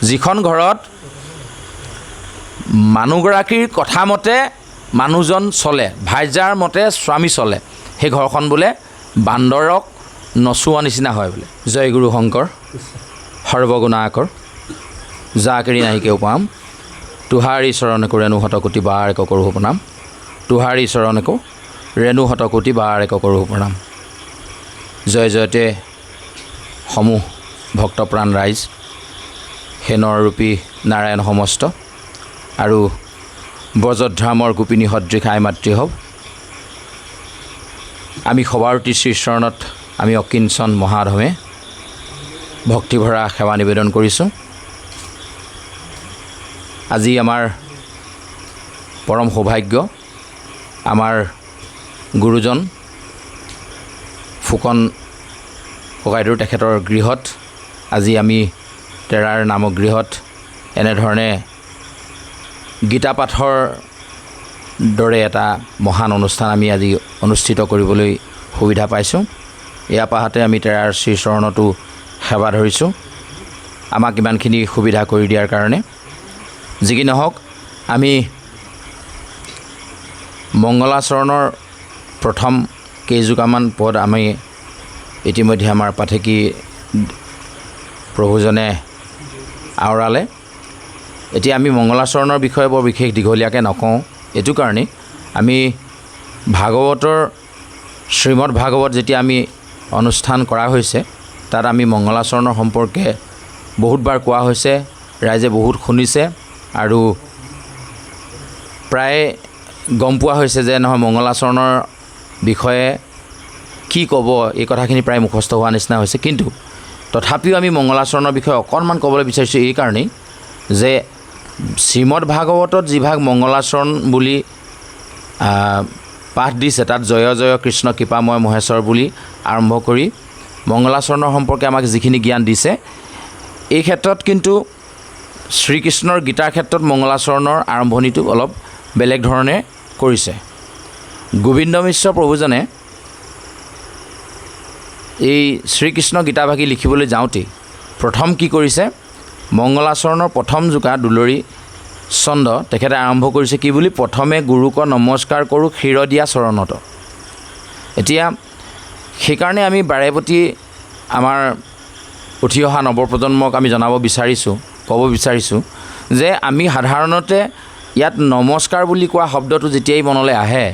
যিখন ঘৰত মানুহগৰাকীৰ কথা মতে মানুহজন চলে, ভাইজাৰ মতে স্বামী চলে, সেই ঘৰখন বোলে বান্দৰক নচোৱা নিচিনা হয় বোলে। জয় গুৰু শংকৰ সৰ্বগুণাকৰ জাকেৰি নাহিকেও পাম, তোহাৰী চৰণেকো ৰেণুহত কোটি বাৰ এক কৰোঁ প্ৰণাম, তোহাৰী চৰণেকো ৰেণুহত কোটি বাৰ এক কৰোঁ প্ৰণাম। জয় জয়তে সমূহ ভক্তপ্ৰাণ ৰাইজ, সেনৰ ৰূপী নাৰায়ণ সমস্ত আৰু ব্ৰজধামৰ গোপিনী সদৃশ আই মাতৃ হওক। আমি সবাৰতী শ্ৰীচৰণত আমি অকিঞ্চন মহাধমে ভক্তিভৰা সেৱা নিবেদন কৰিছোঁ। আজি আমাৰ পৰম সৌভাগ্য, আমাৰ গুৰুজন ফুকন ককাইদেউ তেখেতৰ গৃহত আজি আমি তেৰাৰ নামক গৃহত এনেধৰণে গীতা পাঠৰ দৰে এটা মহান অনুষ্ঠান আমি আজি অনুষ্ঠিত কৰিবলৈ সুবিধা পাইছোঁ। এয়া পাহাতে আমি তেৰাৰ শ্ৰীচৰণতো সেৱা ধৰিছোঁ, আমাক ইমানখিনি সুবিধা কৰি দিয়াৰ কাৰণে। যি কি নহওক, আমি মংগলাচৰণৰ প্ৰথম কেইযোগামান পদ আমি ইতিমধ্যে আমাৰ পাঠেকী প্ৰভুজনে আওৰালে। এতিয়া আমি মংগলাচৰণৰ বিষয়ে বৰ বিশেষ দীঘলীয়াকৈ নকওঁ, এইটো কাৰণেই আমি ভাগৱতৰ শ্ৰীমদ ভাগৱত যেতিয়া আমি অনুষ্ঠান কৰা হৈছে, তাত আমি মংগলাচৰণৰ সম্পৰ্কে বহুতবাৰ কোৱা হৈছে, ৰাইজে বহুত শুনিছে আৰু প্ৰায় গম পোৱা হৈছে যে নহয় মংগলাচৰণৰ বিষয়ে কি ক'ব, এই কথাখিনি প্ৰায় মুখস্থ হোৱা নিচিনা হৈছে। কিন্তু তথাপিও আমি মংগলাচৰণৰ বিষয়ে অকণমান ক'বলৈ বিচাৰিছোঁ এই কাৰণেই যে শ্ৰীমদ ভাগৱতত যিভাগ মংগলাচৰণ বুলি পাঠ দিছে, তাত জয় জয় কৃষ্ণ কৃপাময় মহেশ্বৰ বুলি আৰম্ভ কৰি মংগলাচৰণৰ সম্পৰ্কে আমাক যিখিনি জ্ঞান দিছে, এই ক্ষেত্ৰত কিন্তু শ্ৰীকৃষ্ণৰ গীতাৰ ক্ষেত্ৰত মংগলাচৰণৰ আৰম্ভণিটো অলপ বেলেগ ধৰণে কৰিছে। গোবিন্দ মিশ্ৰ প্ৰভুজনে এই শ্ৰীকৃষ্ণ গীতাভাগী লিখিবলৈ যাওঁতেই প্ৰথম কি কৰিছে, মংগলাচৰণৰ প্ৰথম জোকা দুলৰী চন্দ তেখেতে আৰম্ভ কৰিছে কি বুলি, প্ৰথমে গুৰুক নমস্কাৰ কৰোঁ ক্ষীৰ দিয়া চৰণত। এতিয়া সেইকাৰণে আমি বাৰে প্ৰতি আমাৰ উঠি অহা নৱপ্ৰজন্মক আমি জনাব বিচাৰিছোঁ, ক'ব বিচাৰিছোঁ যে আমি সাধাৰণতে ইয়াত নমস্কাৰ বুলি কোৱা শব্দটো যেতিয়াই মনলৈ আহে,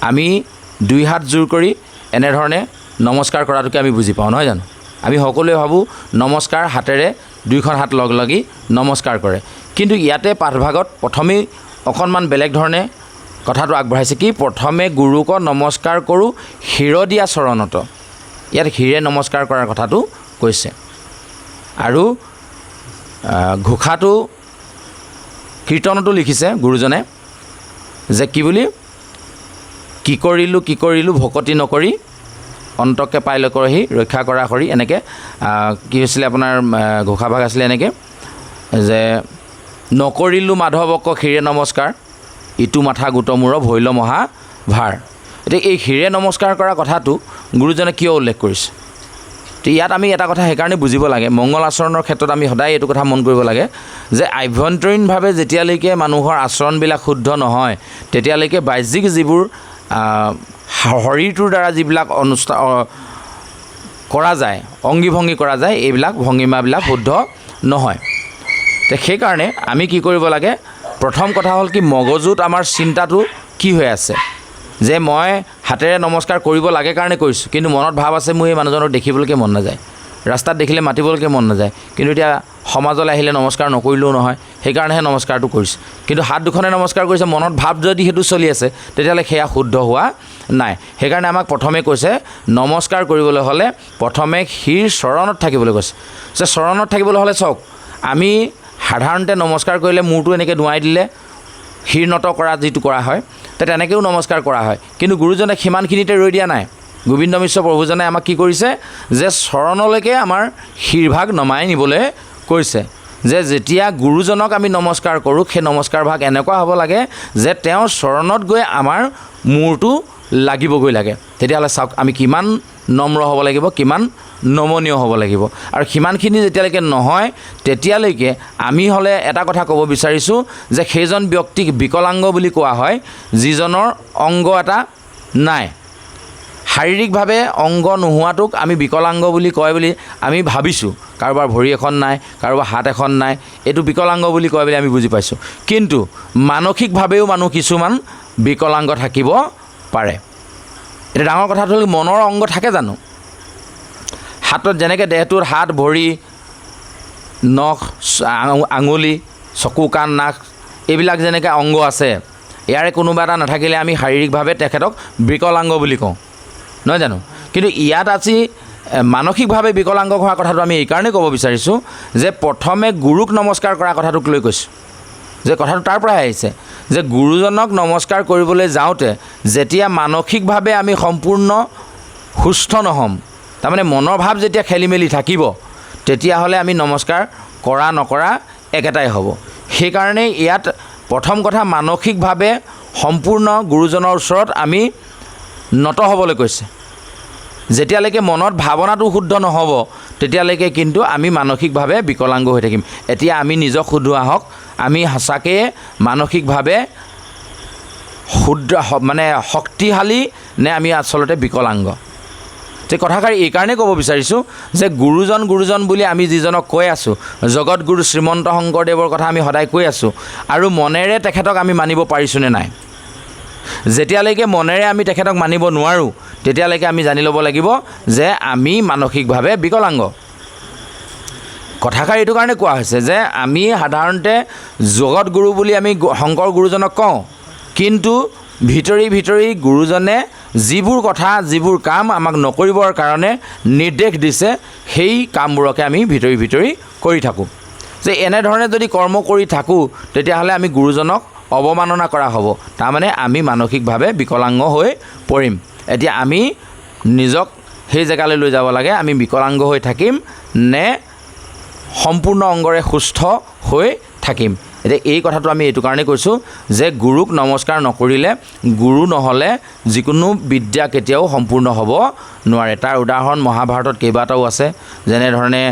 আমি দুই হাত জোৰ কৰি এনেধৰণে নমস্কাৰ কৰাটোকে আমি বুজি পাওঁ, নহয় জানো? আমি সকলোৱে ভাবোঁ নমস্কাৰ, হাতেৰে দুইখন হাত লগ লাগি নমস্কাৰ কৰে। কিন্তু ইয়াতে পাঠভাগত প্ৰথমেই অকণমান বেলেগ ধৰণে কথাটো আগবঢ়াইছে কি, প্ৰথমে গুৰুক নমস্কাৰ কৰোঁ ক্ষীৰ দিয়া চৰণত। ইয়াত ক্ষীৰে নমস্কাৰ কৰাৰ কথাটো কৈছে। আৰু ঘোষাটো কীৰ্তনতো লিখিছে গুৰুজনে যে কি বুলি, কি কৰিলোঁ ভকতি নকৰি অন্তকে পাইলৈ কৰহি ৰক্ষা কৰা কৰি, এনেকৈ কি হৈছিলে আপোনাৰ ঘোষাভাগ আছিলে এনেকৈ যে নকৰিলোঁ মাধৱক ক্ষীৰে নমস্কাৰ, ইটো মাথা গোট মূৰ ভৈল মহা ভাৰ। এতিয়া এই ক্ষীৰে নমস্কাৰ কৰা কথাটো গুৰুজনে কিয় উল্লেখ কৰিছে? তো ইয়াত আমি এটা কথা সেইকাৰণে বুজিব লাগে, মংগল আচৰণৰ ক্ষেত্ৰত আমি সদায় এইটো কথা মন কৰিব লাগে যে আভ্যন্তৰীণভাৱে যেতিয়ালৈকে মানুহৰ আচৰণবিলাক শুদ্ধ নহয়, তেতিয়ালৈকে বাহ্যিক যিবোৰ শৰীৰটোৰ দ্বাৰা যিবিলাক অনুষ্ঠান কৰা যায়, অংগী ভংগী কৰা যায়, এইবিলাক ভংগীমাবিলাক শুদ্ধ নহয়। তো সেইকাৰণে আমি কি কৰিব লাগে, প্ৰথম কথা হ'ল কি, মগজুত আমাৰ চিন্তাটো কি হৈ আছে, যে মই হাতেৰে নমস্কাৰ কৰিব লাগে কাৰণে কৰিছোঁ, কিন্তু মনত ভাৱ আছে মোৰ এই মানুহজনক দেখিবলৈকে মন নাযায়, ৰাস্তাত দেখিলে মাতিবলৈকে মন নাযায়, কিন্তু এতিয়া সমাজলৈ আহিলে নমস্কাৰ নকৰিলেও নহয়, সেইকাৰণেহে নমস্কাৰটো কৰিছোঁ। কিন্তু হাত দুখনে নমস্কাৰ কৰিছে, মনত ভাৱ যদি সেইটো চলি আছে, তেতিয়াহ'লে সেয়া শুদ্ধ হোৱা নাই। সেইকাৰণে আমাক প্ৰথমে কৈছে নমস্কাৰ কৰিবলৈ হ'লে প্ৰথমে শিৰ চৰণত থাকিবলৈ কৈছে। যে চৰণত থাকিবলৈ হ'লে চাওক, আমি সাধাৰণতে নমস্কাৰ কৰিলে মূৰটো এনেকৈ ধুৱাই দিলে শিৰ নত কৰা যিটো কৰা হয়, তেনেকৈও নমস্কাৰ কৰা হয়, কিন্তু গুৰুজনে সিমানখিনিতে ৰৈ দিয়া নাই। গোবিন্দ মিশ্ৰ প্ৰভুজনে আমাক কি কৰিছে, যে চৰণলৈকে আমাৰ শিৰভাগ নমাই নিবলৈ কৈছে। যে যেতিয়া গুৰুজনক আমি নমস্কাৰ কৰোঁ, সেই নমস্কাৰ ভাগ এনেকুৱা হ'ব লাগে যে তেওঁৰ চৰণত গৈ আমাৰ মূৰটো লাগিবগৈ লাগে তেতিয়াহ'লে চাওক আমি কিমান নম্ৰ হ'ব লাগিব কিমান নমনীয় হ'ব লাগিব আৰু সিমানখিনি যেতিয়ালৈকে নহয় তেতিয়ালৈকে আমি হ'লে এটা কথা ক'ব বিচাৰিছোঁ যে সেইজন ব্যক্তিক বিকলাংগ বুলি কোৱা হয় যিজনৰ অংগ এটা নাই শাৰীৰিকভাৱে অংগ নোহোৱাটোক আমি বিকলাংগ বুলি কয় বুলি আমি ভাবিছোঁ কাৰোবাৰ ভৰি এখন নাই কাৰোবাৰ হাত এখন নাই এইটো বিকলাংগ বুলি কয় বুলি আমি বুজি পাইছোঁ কিন্তু মানসিকভাৱেও মানুহ কিছুমান বিকলাংগ থাকিব পাৰে এটা ডাঙৰ কথাটো হ'ল মনৰ অংগ থাকে জানো হাতত যেনেকৈ দেহটোৰ হাত ভৰি নখ আঙুলি চকু কাণ নাক এইবিলাক যেনেকৈ অংগ আছে ইয়াৰে কোনোবা এটা নাথাকিলে আমি শাৰীৰিকভাৱে তেখেতক বিকলাংগ বুলি কওঁ নহয় জানো কিন্তু ইয়াত আজি মানসিকভাৱে বিকলাংগ হোৱা কথাটো আমি এইকাৰণেই ক'ব বিচাৰিছোঁ যে প্ৰথমে গুৰুক নমস্কাৰ কৰা কথাটোক লৈ কৈছোঁ যে কথাটো তাৰ পৰাই আহিছে যে গুৰুজনক নমস্কাৰ কৰিবলৈ যাওঁতে যেতিয়া মানসিকভাৱে আমি সম্পূৰ্ণ সুস্থ নহ'ম তাৰমানে মনৰ ভাৱ যেতিয়া খেলি মেলি থাকিব তেতিয়াহ'লে আমি নমস্কাৰ কৰা নকৰা একেটাই হ'ব সেইকাৰণে ইয়াত প্ৰথম কথা মানসিকভাৱে সম্পূৰ্ণ গুৰুজনৰ ওচৰত আমি নত হ'বলৈ কৈছে যেতিয়ালৈকে মনত ভাৱনাটো শুদ্ধ নহ'ব তেতিয়ালৈকে কিন্তু আমি মানসিকভাৱে বিকলাংগ হৈ থাকিম এতিয়া আমি নিজক সোধোৱা হওক আমি সঁচাকৈ মানসিকভাৱে শুদ্ধ মানে শক্তিশালী নে আমি আচলতে বিকলাংগ যে কথাষাৰি এইকাৰণেই ক'ব বিচাৰিছোঁ যে গুৰুজন বুলি আমি যিজনক কৈ আছোঁ জগতগুৰু শ্ৰীমন্ত শংকৰদেৱৰ কথা আমি সদায় কৈ আছোঁ আৰু মনেৰে তেখেতক আমি মানিব পাৰিছোঁনে নাই যেতিয়ালৈকে মনেৰে আমি তেখেতক মানিব নোৱাৰোঁ তেতিয়ালৈকে আমি জানি ল'ব লাগিব যে আমি মানসিকভাৱে বিকলাংগ কথাষাৰ এইটো কাৰণে কোৱা হৈছে যে আমি সাধাৰণতে জগতগুৰু বুলি আমি শংকৰ গুৰুজনক কওঁ কিন্তু ভিতৰি গুৰুজনে যিবোৰ কথা যিবোৰ কাম আমাক নকৰিবৰ কাৰণে নিৰ্দেশ দিছে সেই কামবোৰকে আমি ভিতৰি কৰি থাকোঁ যে এনেধৰণে যদি কৰ্ম কৰি থাকোঁ তেতিয়াহ'লে আমি গুৰুজনক অৱমাননা কৰা হ'ব তাৰমানে আমি মানসিকভাৱে বিকলাংগ হৈ পৰিম এতিয়া আমি নিজক সেই জেগালৈ লৈ যাব লাগে আমি বিকলাংগ হৈ থাকিম নে সম্পূৰ্ণ অংগৰে সুস্থ হৈ থাকিম এতিয়া এই কথাটো আমি এইটো কাৰণে কৈছোঁ যে গুৰুক নমস্কাৰ নকৰিলে গুৰু নহ'লে যিকোনো বিদ্যা কেতিয়াও সম্পূৰ্ণ হ'ব নোৱাৰে তাৰ উদাহৰণ মহাভাৰতত কেইবাটাও আছে যেনেধৰণে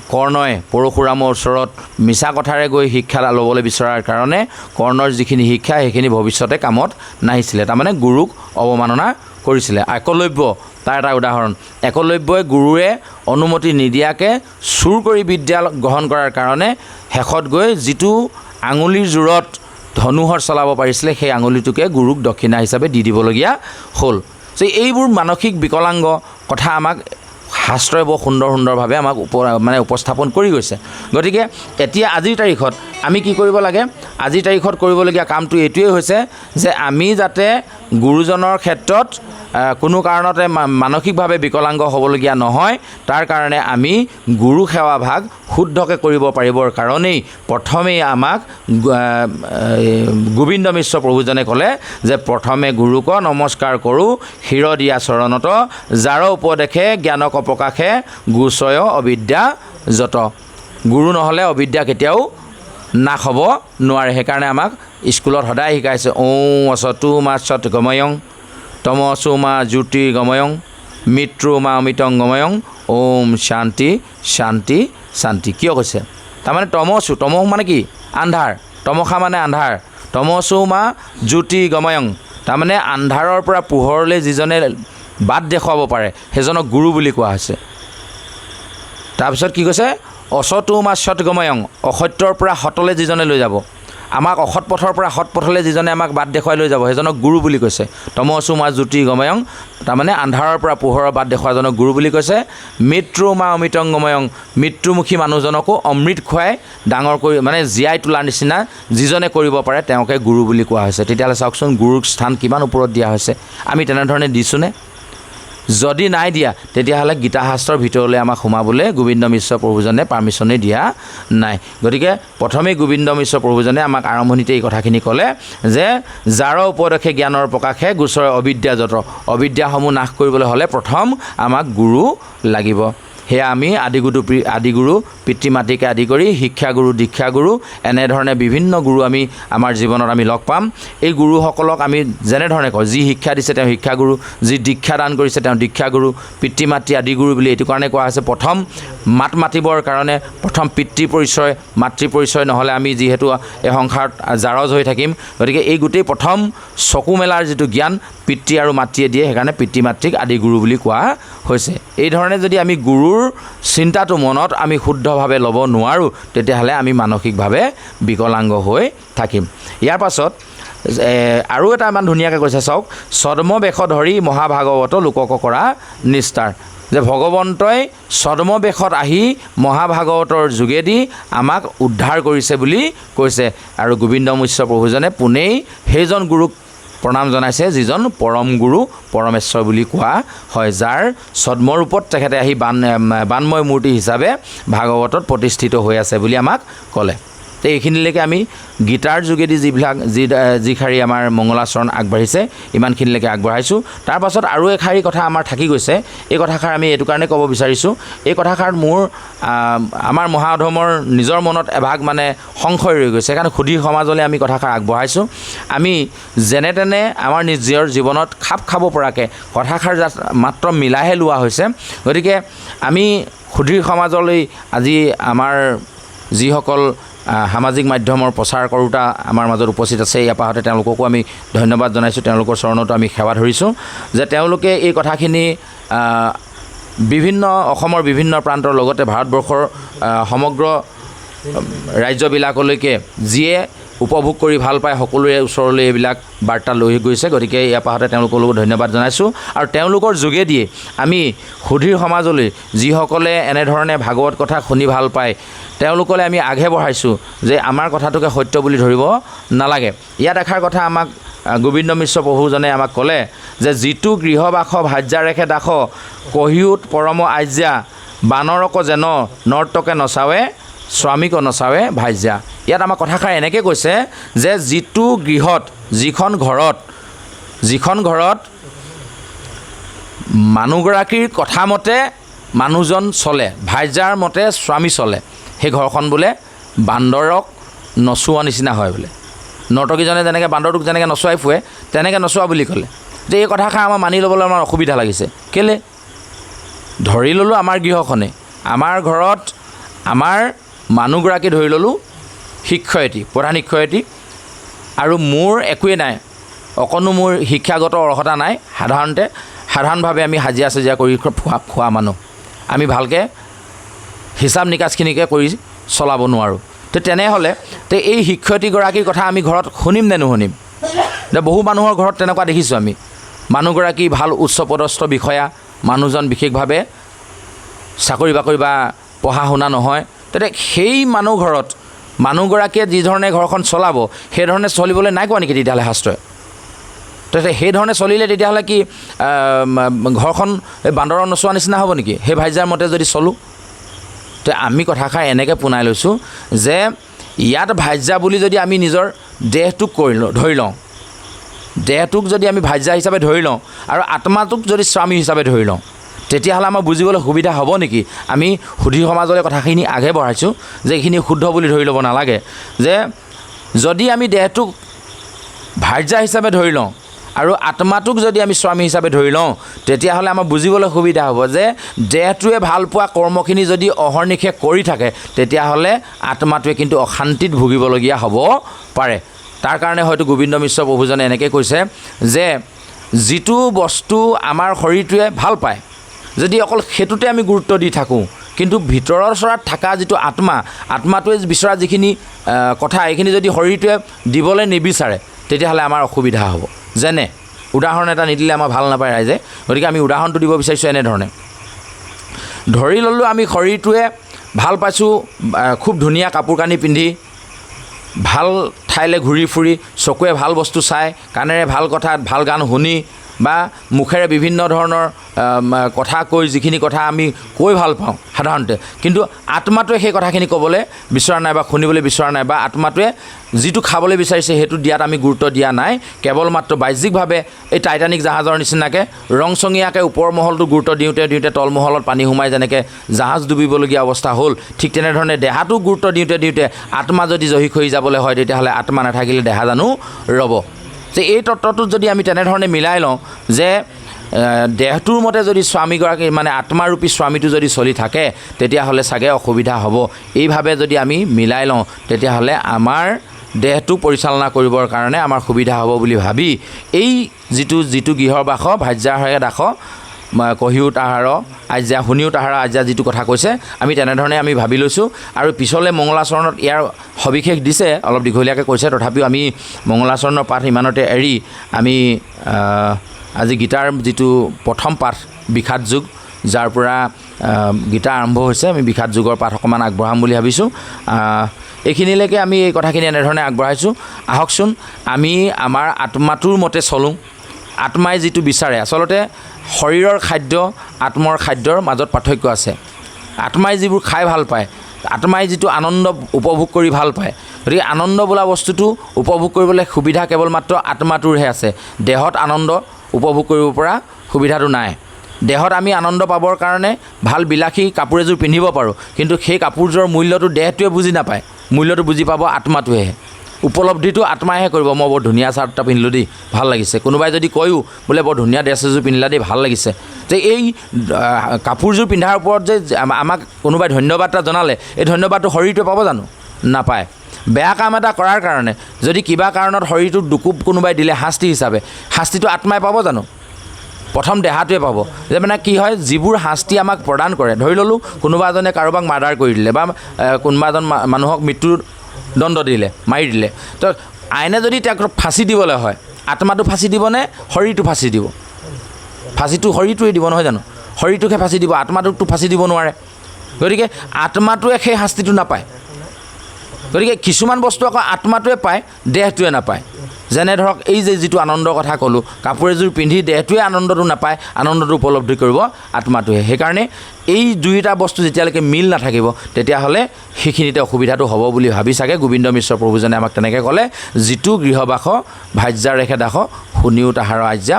কৰ্ণই পৰশুৰামৰ ওচৰত মিছা কথাৰে গৈ শিক্ষা ল'বলৈ বিচৰাৰ কাৰণে কৰ্ণৰ যিখিনি শিক্ষা সেইখিনি ভৱিষ্যতে কামত নাহিছিলে তাৰমানে গুৰুক অৱমাননা কৰিছিলে একলব্য তাৰ এটা উদাহৰণ একলব্যই গুৰুৱে অনুমতি নিদিয়াকৈ চুৰ কৰি বিদ্যা গ্ৰহণ কৰাৰ কাৰণে শেষত গৈ যিটো আঙুলিৰ জোৰত ধনুহৰ চলাব পাৰিছিলে সেই আঙুলিটোকে গুৰুক দক্ষিণা হিচাপে দি দিবলগীয়া হ'ল যে এইবোৰ মানসিক বিকলাংগ কথা আমাক শাস্ত্ৰই বৰ সুন্দৰভাৱে আমাক উপস্থাপন কৰি গৈছে গতিকে এতিয়া আজিৰ তাৰিখত আমি কি কৰিব লাগে আজিৰ তাৰিখত কৰিবলগীয়া কামটো এইটোৱেই হৈছে যে আমি যাতে গুৰুজনৰ ক্ষেত্ৰত কোনো কাৰণতে মানসিকভাৱে বিকলাংগ হ'বলগীয়া নহয় তাৰ কাৰণে আমি গুৰু সেৱা ভাগ শুদ্ধকৈ কৰিব পাৰিবৰ কাৰণেই প্ৰথমেই আমাক গোবিন্দ মিশ্ৰ প্ৰভুজনে ক'লে যে প্ৰথমে গুৰুক নমস্কাৰ কৰোঁ শিৰ দিয়া চৰণত যাৰ উপদেশে জ্ঞানক প্ৰকাশে গোচয় অবিদ্যা যত গুৰু নহ'লে অবিদ্যা কেতিয়াও নাশ হ'ব নোৱাৰে সেইকাৰণে আমাক স্কুলত সদায় শিকাইছে অচতু মা সৎ গময়ং তমসু মা জ্যোতি গময়ং মৃত্যু মা অমিতং গময়ং ওম শান্তি শান্তি শান্তি কিয় কৈছে তাৰমানে তমহ মানে কি আন্ধাৰ তমসা মানে আন্ধাৰ তমসু মা জ্যোতি গময়ং তাৰমানে আন্ধাৰৰ পৰা পোহৰলৈ যিজনে বাট দেখুৱাব পাৰে সেইজনক গুৰু বুলি কোৱা হৈছে তাৰপিছত কি কৈছে অসতু মা সৎ গময়ং অসত্যৰ পৰা সতলৈ যিজনে লৈ যাব আমাক অসৎ পথৰ পৰা সৎ পথলৈ যিজনে আমাক বাট দেখুৱাই লৈ যাব সেইজনক গুৰু বুলি কৈছে তমসু মা জ্যোতি গময়ং তাৰমানে আন্ধাৰৰ পৰা পোহৰৰ বাট দেখুৱাজনক গুৰু বুলি কৈছে মৃত্যু মা অমিতং গময়ং মৃত্যুমুখী মানুহজনকো অমৃত খুৱাই ডাঙৰ কৰি মানে জীয়াই তোলাৰ নিচিনা যিজনে কৰিব পাৰে তেওঁকে গুৰু বুলি কোৱা হৈছে তেতিয়াহ'লে চাওকচোন গুৰুক স্থান কিমান ওপৰত দিয়া হৈছে আমি তেনেধৰণে দিছোঁনে যদি নাই দিয়া তেতিয়াহ'লে গীতা শাস্ত্ৰৰ ভিতৰলৈ আমাক সোমাবলৈ গোবিন্দ মিশ্ৰ প্ৰভুজনে পাৰ্মিশ্যনেই দিয়া নাই গতিকে প্ৰথমেই গোবিন্দ মিশ্ৰ প্ৰভুজনে আমাক আৰম্ভণিতে এই কথাখিনি ক'লে যে যাৰ উপদেশে জ্ঞানৰ প্ৰকাশে গোচৰ অবিদ্যা যত অবিদ্যাসমূহ নাশ কৰিবলৈ হ'লে প্ৰথম আমাক গুৰু লাগিব সেয়া আমি আদিগুৰু পিতৃ মাতৃকে আদি কৰি শিক্ষাগুৰু দীক্ষাগুৰু এনেধৰণে বিভিন্ন গুৰু আমি আমাৰ জীৱনত আমি লগ পাম। এই গুৰুসকলক আমি যেনেধৰণে কওঁ, যি শিক্ষা দিছে তেওঁ শিক্ষাগুৰু, যি দীক্ষা দান কৰিছে তেওঁ দীক্ষাগুৰু, পিতৃ মাতৃ আদিগুৰু বুলি এইটো কাৰণে কোৱা হৈছে। প্ৰথম মাত মাতিবৰ কাৰণে প্ৰথম পিতৃ পৰিচয় মাতৃ পৰিচয় নহ'লে আমি যিহেতু এই সংসাৰত জাৰজ হৈ থাকিম, গতিকে এই গোটেই প্ৰথম চকু মেলাৰ যিটো জ্ঞান পিতৃ আৰু মাতৃয়ে দিয়ে, সেইকাৰণে পিতৃ মাতৃক আদি গুৰু বুলি কোৱা হৈছে। এই ধৰণে যদি আমি গুৰুৰ চিন্তাটো মনত আমি শুদ্ধভাৱে ল'ব নোৱাৰোঁ, তেতিয়াহ'লে আমি মানসিকভাৱে বিকলাংগ হৈ থাকিম। ইয়াৰ পাছত আৰু এটা ইমান ধুনীয়াকৈ কৈছে চাওক, ছদ্মবেশ ধৰি মহাভাগৱত লোকক কৰা নিস্তাৰ, যে ভগৱন্তই ছদ্মবেশত আহি মহাভাগৱতৰ যোগেদি আমাক উদ্ধাৰ কৰিছে বুলি কৈছে। আৰু গোবিন্দ মৎস্য প্ৰভুজনে পোনেই সেইজন গুৰুক প্ৰণাম জনাইছে যিজন পৰম গুৰু পৰমেশ্বৰ বুলি কোৱা হয়, যাৰ ছদ্মৰূপত তেখেতে আহি বানময় মূৰ্তি হিচাপে ভাগৱতত প্ৰতিষ্ঠিত হৈ আছে বুলি আমাক ক'লে। তো এইখিনিলৈকে আমি গীতাৰ যোগেদি যিশাৰী আমাৰ মংগলাচৰণ আগবাঢ়িছে ইমানখিনিলৈকে আগবঢ়াইছোঁ। তাৰ পাছত আৰু এশাৰী কথা আমাৰ থাকি গৈছে। এই কথাষাৰ আমি এইটো কাৰণে ক'ব বিচাৰিছোঁ, এই কথাষাৰ আমাৰ মহাধৰ্মৰ নিজৰ মনত এভাগ মানে সংশয় ৰৈ গৈছে, সেইকাৰণে সুধীৰ সমাজলৈ আমি কথাষাৰ আগবঢ়াইছোঁ। আমি যেনে তেনে আমাৰ নিজৰ জীৱনত খাপ খাব পৰাকৈ কথাষাৰ মাত্ৰ মিলাইহে লোৱা হৈছে। গতিকে আমি সুধীৰ সমাজলৈ আজি আমাৰ যিসকল সামাজিক মাধ্যমৰ প্ৰচাৰ কৰোঁতা আমাৰ মাজত উপস্থিত আছে, ইয়াৰ পাছতে তেওঁলোককো আমি ধন্যবাদ জনাইছোঁ, তেওঁলোকৰ চৰণতো আমি সেৱা ধৰিছোঁ যে তেওঁলোকে এই কথাখিনি অসমৰ বিভিন্ন প্ৰান্তৰ লগতে ভাৰতবৰ্ষৰ সমগ্ৰ ৰাজ্যবিলাকলৈকে যিয়ে উপভোগ কৰি ভাল পায় সকলোৰে ওচৰলৈ এইবিলাক বাৰ্তা লৈ গৈছে। গতিকে ইয়াৰ পাছতে তেওঁলোকলৈকো ধন্যবাদ জনাইছোঁ। আৰু তেওঁলোকৰ যোগেদিয়ে আমি সুধীৰ সমাজলৈ যিসকলে এনেধৰণে ভাগৱত কথা শুনি ভাল পায় তেওঁলোকলৈ আমি আগে বঢ়াইছোঁ যে আমাৰ কথাটোকে সত্য বুলি ধৰিব নালাগে। ইয়াত এষাৰ কথা আমাক গোবিন্দ মিশ্ৰ প্ৰভুজনে আমাক ক'লে যে যিটো গৃহবাস ভাজ্যাৰেখে দাস কহিউত পৰম আজ্ঞা বানৰক যেন নৰ্তকে নচাৱে স্বামীক নচাৱে ভাজ্যা। ইয়াত আমাৰ কথাষাৰ এনেকৈ কৈছে যে যিটো গৃহত যিখন ঘৰত মানুহগৰাকীৰ কথা মতে মানুহজন চলে, ভাজ্যাৰ মতে স্বামী চলে, সেই ঘৰখন বোলে বান্দৰক নচোৱা নিচিনা হয় বোলে। নৰ্তকীজনে যেনেকৈ বান্দৰটোক যেনেকৈ নচুৱাই ফুৰে তেনেকৈ নচোৱা বুলি ক'লে। যে এই কথাষাৰ আমাৰ মানি ল'বলৈ আমাৰ অসুবিধা লাগিছে। কেলৈ? ধৰি ল'লোঁ আমাৰ গৃহখনে, আমাৰ ঘৰত আমাৰ মানুহগৰাকী ধৰি ল'লোঁ শিক্ষয়িত্ৰী, প্ৰধান শিক্ষয়িত্ৰী, আৰু মোৰ একোৱেই নাই, অকণো মোৰ শিক্ষাগত অৰ্হতা নাই, সাধাৰণভাৱে আমি হাজিৰা চাজিৰা কৰি খোৱা মানুহ, আমি ভালকৈ হিচাপ নিকাচখিনিকে কৰি চলাব নোৱাৰোঁ। তো তেনেহ'লে এই শিক্ষয়িত্ৰীগৰাকীৰ কথা আমি ঘৰত শুনিম নে নুশুনিম? যে বহু মানুহৰ ঘৰত তেনেকুৱা দেখিছোঁ আমি, মানুহগৰাকী ভাল উচ্চপদস্থ বিষয়া, মানুহজন বিশেষভাৱে চাকৰি বাকৰি বা পঢ়া শুনা নহয়, তেতিয়া সেই মানুহ ঘৰত মানুহগৰাকীয়ে যিধৰণে ঘৰখন চলাব সেইধৰণে চলিবলৈ নাই কোৱা নেকি তেতিয়াহ'লে শাস্ত্ৰই? তেতিয়া সেইধৰণে চলিলে তেতিয়াহ'লে কি ঘৰখন বান্দৰৰ নচোৱা নিচিনা হ'ব নেকি সেই ভাজ্যাৰ মতে যদি চলোঁ? তো আমি কথাষাৰ এনেকৈ পোনাই লৈছোঁ যে ইয়াত ভাজ্যা বুলি যদি আমি নিজৰ দেহটোক ধৰি লওঁ, দেহটোক যদি আমি ভাজ্যা হিচাপে ধৰি লওঁ আৰু আত্মাটোক যদি স্বামী হিচাপে ধৰি লওঁ, তেতিয়াহ'লে আমাৰ বুজিবলৈ সুবিধা হ'ব নেকি? আমি সুধীৰ সমাজলৈ কথাখিনি আগে বঢ়াইছোঁ যে এইখিনি শুদ্ধ বুলি ধৰি ল'ব নালাগে। যে যদি আমি দেহটোক ভাৰ্যা হিচাপে ধৰি লওঁ আৰু আত্মাটোক যদি আমি স্বামী হিচাপে ধৰি লওঁ, তেতিয়াহ'লে আমাৰ বুজিবলৈ সুবিধা হ'ব যে দেহটোৱে ভাল পোৱা কৰ্মখিনি যদি অহৰ্নিশে কৰি থাকে, তেতিয়াহ'লে আত্মাটোৱে কিন্তু অশান্তিত ভুগিবলগীয়া হ'ব পাৰে। তাৰ কাৰণে হয়তো গোবিন্দ মিশ্ৰ প্ৰভুজনে এনেকৈ কৈছে যে যিটো বস্তু আমাৰ শৰীৰটোৱে ভাল পায়, যদি অকল সেইটোতে আমি গুৰুত্ব দি থাকোঁ, কিন্তু ভিতৰৰ চৰাত থকা যিটো আত্মাটোৱে বিচৰা যিখিনি কথা, এইখিনি যদি শৰীৰটোৱে দিবলৈ নিবিচাৰে, তেতিয়াহ'লে আমাৰ অসুবিধা হ'ব। যেনে উদাহৰণ এটা নিদিলে আমাৰ ভাল নাপায় ৰাইজে, গতিকে আমি উদাহৰণটো দিব বিচাৰিছোঁ এনেধৰণে। ধৰি ল'লোঁ আমি শৰীৰটোৱে ভাল পাইছোঁ খুব ধুনীয়া কাপোৰ কানি পিন্ধি, ভাল ঠাইলৈ ঘূৰি ফুৰি, চকুৱে ভাল বস্তু চাই, কাণেৰে ভাল কথা ভাল গান শুনি, বা মুখেৰে বিভিন্ন ধৰণৰ কথা কৈ যিখিনি কথা আমি কৈ ভাল পাওঁ সাধাৰণতে, কিন্তু আত্মাটোৱে সেই কথাখিনি ক'বলৈ বিচৰা নাই বা শুনিবলৈ বিচৰা নাই, বা আত্মাটোৱে যিটো খাবলৈ বিচাৰিছে সেইটো দিয়াত আমি গুৰুত্ব দিয়া নাই। কেৱল মাত্ৰ বাহ্যিকভাৱে এই টাইটানিক জাহাজৰ নিচিনাকৈ ৰংচঙীয়াকৈ ওপৰ মহলটো গুৰুত্ব দিওঁতে দিওঁতে তলমহলত পানী সোমাই যেনেকৈ জাহাজ ডুবিবলগীয়া অৱস্থা হ'ল, ঠিক তেনেধৰণে দেহাটো গুৰুত্ব দিওঁতে দিওঁতে আত্মা যদি জহি খহি যাবলৈ হয়, তেতিয়াহ'লে আত্মা নাথাকিলে দেহা জানো ৰ'ব। যে এই তত্ত্বটোত যদি আমি তেনেধৰণে মিলাই লওঁ যে দেহটোৰ মতে যদি স্বামীগৰাকী মানে আত্মাৰূপী স্বামীটো যদি চলি থাকে, তেতিয়াহ'লে চাগে অসুবিধা হ'ব। এইভাৱে যদি আমি মিলাই লওঁ, তেতিয়াহ'লে আমাৰ দেহটো পৰিচালনা কৰিবৰ কাৰণে আমাৰ সুবিধা হ'ব বুলি ভাবি এই যিটো গৃহৰ বাস ভাজ্যাৰ হয়ে দাস কহিও তাহাৰ আজ্ঞা শুনিও তাহাৰ আজ্ঞা যিটো কথা কৈছে, আমি তেনেধৰণে আমি ভাবি লৈছোঁ। আৰু পিছলৈ মংগলাচৰণত ইয়াৰ সবিশেষ দিছে, অলপ দীঘলীয়াকৈ কৈছে, তথাপিও আমি মংগলাচৰণৰ পাঠ ইমানতে এৰি আমি আজি গীতাৰ যিটো প্ৰথম পাঠ বিষাদ যুগ, যাৰ পৰা গীতা আৰম্ভ হৈছে, আমি বিষাদ যুগৰ পাঠ অকণমান আগবঢ়াম বুলি ভাবিছোঁ। এইখিনিলৈকে আমি এই কথাখিনি এনেধৰণে আগবঢ়াইছোঁ। আহকচোন আমি আমাৰ আত্মাটোৰ মতে চলোঁ। আত্মাই যিটো বিচাৰে, আচলতে শৰীৰৰ খাদ্য আত্মৰ খাদ্যৰ মাজত পাৰ্থক্য আছে। আত্মাই যিবোৰ খাই ভাল পায়, আত্মাই যিটো আনন্দ উপভোগ কৰি ভাল পায়, গতিকে আনন্দ বোলা বস্তুটো উপভোগ কৰিবলৈ সুবিধা কেৱল মাত্ৰ আত্মাটোৰহে আছে। দেহত আনন্দ উপভোগ কৰিব পৰা সুবিধাটো নাই। দেহত আমি আনন্দ পাবৰ কাৰণে ভাল বিলাসী কাপোৰ এযোৰ পিন্ধিব পাৰোঁ, কিন্তু সেই কাপোৰযোৰৰ মূল্যটো দেহটোৱে বুজি নাপায়, মূল্যটো বুজি পাব আত্মাটোৱেহে। উপলব্ধিটো আত্মাইহে কৰিব। মই বৰ ধুনীয়া চাৰ্ট এটা পিন্ধিলোঁ দেই, ভাল লাগিছে। কোনোবাই যদি কয়ও বোলে বৰ ধুনীয়া ড্ৰেছ এযোৰ পিন্ধিলা দেই, ভাল লাগিছে, যে এই কাপোৰযোৰ পিন্ধাৰ ওপৰত যে আমাক কোনোবাই ধন্যবাদ এটা জনালে, এই ধন্যবাদটো শৰীৰটোৱে পাব জানো? নাপায়। বেয়া কাম এটা কৰাৰ কাৰণে যদি কিবা কাৰণত শৰীৰটোত দুকোপ কোনোবাই দিলে শাস্তি হিচাপে, শাস্তিটো আত্মাই পাব জানো? প্ৰথম দেহাটোৱে পাব। যে মানে কি হয়, যিবোৰ শাস্তি আমাক প্ৰদান কৰে, ধৰি ল'লোঁ কোনোবা এজনে কাৰোবাক মাৰ্ডাৰ কৰি দিলে বা কোনোবা এজন মানুহক মৃত্যুৰ দণ্ড দিলে, মাৰি দিলে, তো আইনে যদি তেওঁক ফাঁচি দিবলৈ হয়, আত্মাটো ফাঁচি দিবনে শৰীৰটো ফাঁচি দিব? ফাঁচিটো শৰীৰটোৱে দিব, নহয় জানো? শৰীৰটোকহে ফাঁচি দিব, আত্মাটোকতো ফাঁচি দিব নোৱাৰে। গতিকে আত্মাটোৱে সেই শাস্তিটো নাপায়। গতিকে কিছুমান বস্তু আকৌ আত্মাটোৱে পায়, দেহটোৱে নাপায়। যেনে ধৰক এই যে যিটো আনন্দৰ কথা ক'লোঁ, কাপোৰ এযোৰ পিন্ধি দেহটোৱে আনন্দটো নাপায়, আনন্দটো উপলব্ধি কৰিব আত্মাটোৱে। সেইকাৰণে এই দুয়োটা বস্তু যেতিয়ালৈকে মিল নাথাকিব, তেতিয়াহ'লে সেইখিনিতে অসুবিধাটো হ'ব বুলি ভাবি চাগে গোবিন্দ মিশ্ৰ প্ৰভুজনে আমাক তেনেকৈ ক'লে, যিটো গৃহবাস ভাজ্যাৰ ৰেখে দাস শুনিও তাহাৰ আজ্ঞা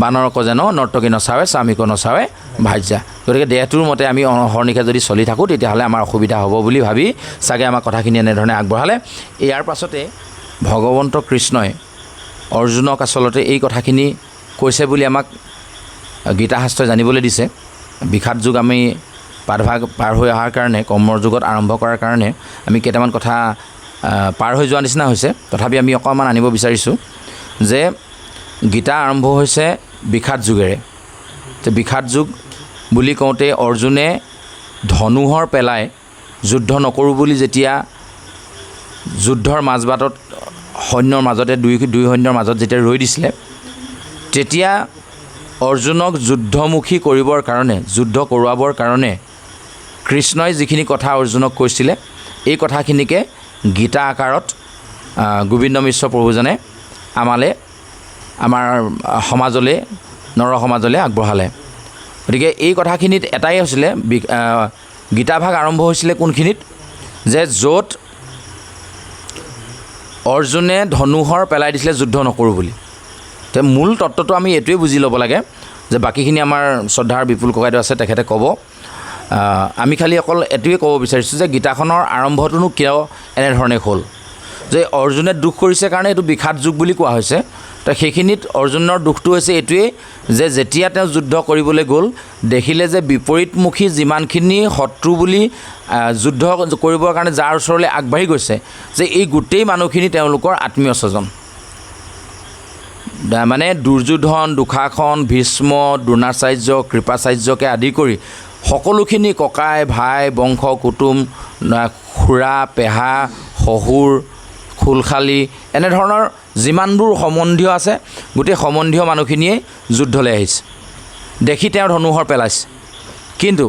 বানৰক যেন নৰ্তকী নচাৱে স্বামীক নচাৱে ভাজ্যা। গতিকে দেহটোৰ মতে আমি অহৰ্নিশে যদি চলি থাকোঁ, তেতিয়াহ'লে আমাৰ অসুবিধা হ'ব বুলি ভাবি চাগে আমাৰ কথাখিনি এনেধৰণে আগবঢ়ালে। ইয়াৰ পাছতে ভগৱন্ত কৃষ্ণই অৰ্জুনক আচলতে এই কথাখিনি কৈছে বুলি আমাক গীতা শাস্ত্ৰই জানিবলৈ দিছে। বিষাদ যুগ আমি পাঠভাগ পাৰ হৈ অহাৰ কাৰণে, কৰ্মৰ যুগত আৰম্ভ কৰাৰ কাৰণে আমি কেইটামান কথা পাৰ হৈ যোৱা নিচিনা হৈছে। তথাপি আমি অকণমান আনিব বিচাৰিছোঁ যে গীতা আৰম্ভ হৈছে বিষাদ যুগেৰে। যে বিষাদ যুগ বুলি কওঁতে অৰ্জুনে ধনুহৰ পেলাই যুদ্ধ নকৰোঁ বুলি যেতিয়া যুদ্ধৰ মাজবাটত সৈন্যৰ মাজতে দুই সৈন্যৰ মাজত যেতিয়া ৰৈ দিছিলে, তেতিয়া অৰ্জুনক যুদ্ধমুখী কৰিবৰ কাৰণে, যুদ্ধ কৰোৱাবৰ কাৰণে কৃষ্ণই যিখিনি কথা অৰ্জুনক কৈছিলে, এই কথাখিনিকে গীতা আকাৰত গোবিন্দ মিশ্ৰ প্ৰভুজনে আমাৰ সমাজলৈ, নৰ সমাজলৈ আগবঢ়ালে। গতিকে এই কথাখিনিত এটাই হৈছিলে, গীতাভাগ আৰম্ভ হৈছিলে কোনখিনিত? যে য'ত অৰ্জুনে ধনুহৰ পেলাই দিছিলে যুদ্ধ নকৰোঁ বুলি। তে মূল তত্ত্বটো আমি এইটোৱে বুজি ল'ব লাগে, যে বাকীখিনি আমাৰ শ্ৰদ্ধাৰ বিপুল ককাইদেউ আছে, তেখেতে ক'ব। আমি খালি অকল এইটোৱে ক'ব বিচাৰিছোঁ যে গীতাখনৰ আৰম্ভটোনো কিয় এনেধৰণে হ'ল, যে অৰ্জুনে দুখ কৰিছে কাৰণে এইটো বিষাদ যুগ বুলি কোৱা হৈছে। তো সেইখিনিত অৰ্জুনৰ দুখটো হৈছে এইটোৱেই যে যেতিয়া তেওঁ যুদ্ধ কৰিবলৈ গ'ল, দেখিলে যে বিপৰীতমুখী যিমানখিনি শত্ৰু বুলি যুদ্ধ কৰিবৰ কাৰণে যাৰ ওচৰলৈ আগবাঢ়ি গৈছে, যে এই গোটেই মানুহখিনি তেওঁলোকৰ আত্মীয় স্বজন। মানে দুৰ্যোধন, দুশাসন, ভীষ্ম, দ্ৰোণাচাৰ্য, কৃপাচাৰ্যকে আদি কৰি সকলোখিনি ককাই ভাই, বংশ কুটুম, খুৰা পেহা, শহুৰ, খুলশালী, এনেধৰণৰ যিমানবোৰ সম্বন্ধীয় আছে, গোটেই সম্বন্ধীয় মানুহখিনিয়ে যুদ্ধলৈ আহিছে। দেখি তেওঁ ধনুহৰ পেলাইছে। কিন্তু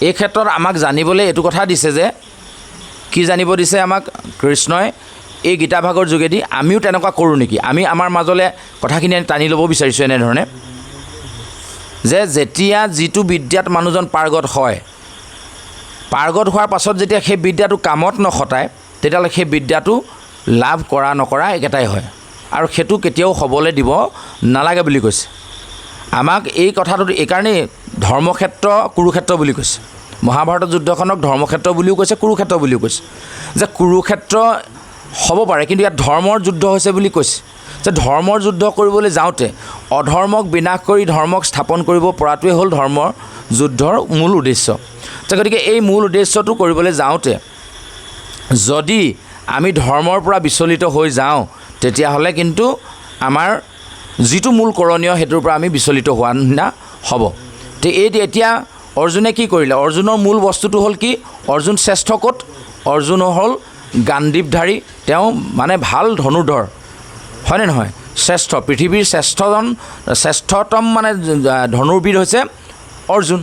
এই ক্ষেত্ৰত আমাক জানিবলৈ এইটো কথা দিছে যে, কি জানিব দিছে আমাক কৃষ্ণই? এই গীতা ভাগৰ যোগেদি আমিও তেনেকুৱা কৰোঁ নেকি? আমি আমাৰ মাজলৈ কথাখিনি টানি ল'ব বিচাৰিছোঁ এনেধৰণে যে যেতিয়া যিটো বিদ্যাত মানুহজন পাৰ্গত হয়, পাৰ্গত হোৱাৰ পাছত যেতিয়া সেই বিদ্যাটো কামত নখটায়, তেতিয়াহ'লে সেই বিদ্যাটো লাভ কৰা নকৰা একেটাই হয়, আৰু সেইটো কেতিয়াও হ'বলৈ দিব নালাগে বুলি কৈছে। আমাক এই কথাটো এইকাৰণেই ধৰ্মক্ষেত্ৰ কুৰুক্ষেত্ৰ বুলি কৈছে। মহাভাৰতৰ যুদ্ধখনক ধৰ্মক্ষেত্ৰ বুলিও কৈছে, কুৰুক্ষেত্ৰ বুলিও কৈছে। যে কুৰুক্ষেত্ৰ হ'ব পাৰে, কিন্তু ইয়াত ধৰ্মৰ যুদ্ধ হৈছে বুলি কৈছে। যে ধৰ্মৰ যুদ্ধ কৰিবলৈ যাওঁতে অধৰ্মক বিনাশ কৰি ধৰ্মক স্থাপন কৰিব পৰাটোৱে হ'ল ধৰ্মৰ যুদ্ধৰ মূল উদ্দেশ্য। গতিকে এই মূল উদ্দেশ্যটো কৰিবলৈ যাওঁতে যদি আমি ধৰ্মৰ পৰা বিচলিত হৈ যাওঁ, তেতিয়াহ'লে কিন্তু আমাৰ যিটো মূল কৰণীয় সেইটোৰ পৰা আমি বিচলিত হোৱা নিচিনা হ'ব। তো এতিয়া অৰ্জুনে কি কৰিলে? অৰ্জুনৰ মূল বস্তুটো হ'ল কি? অৰ্জুন শ্ৰেষ্ঠ ক'ত? অৰ্জুন হ'ল গাণ্ডীৱধাৰী, তেওঁ মানে ভাল ধনুৰ্ধৰ, হয়নে নহয়? শ্ৰেষ্ঠ, পৃথিৱীৰ শ্ৰেষ্ঠতম মানে ধনুৰ্বিদ হৈছে অৰ্জুন।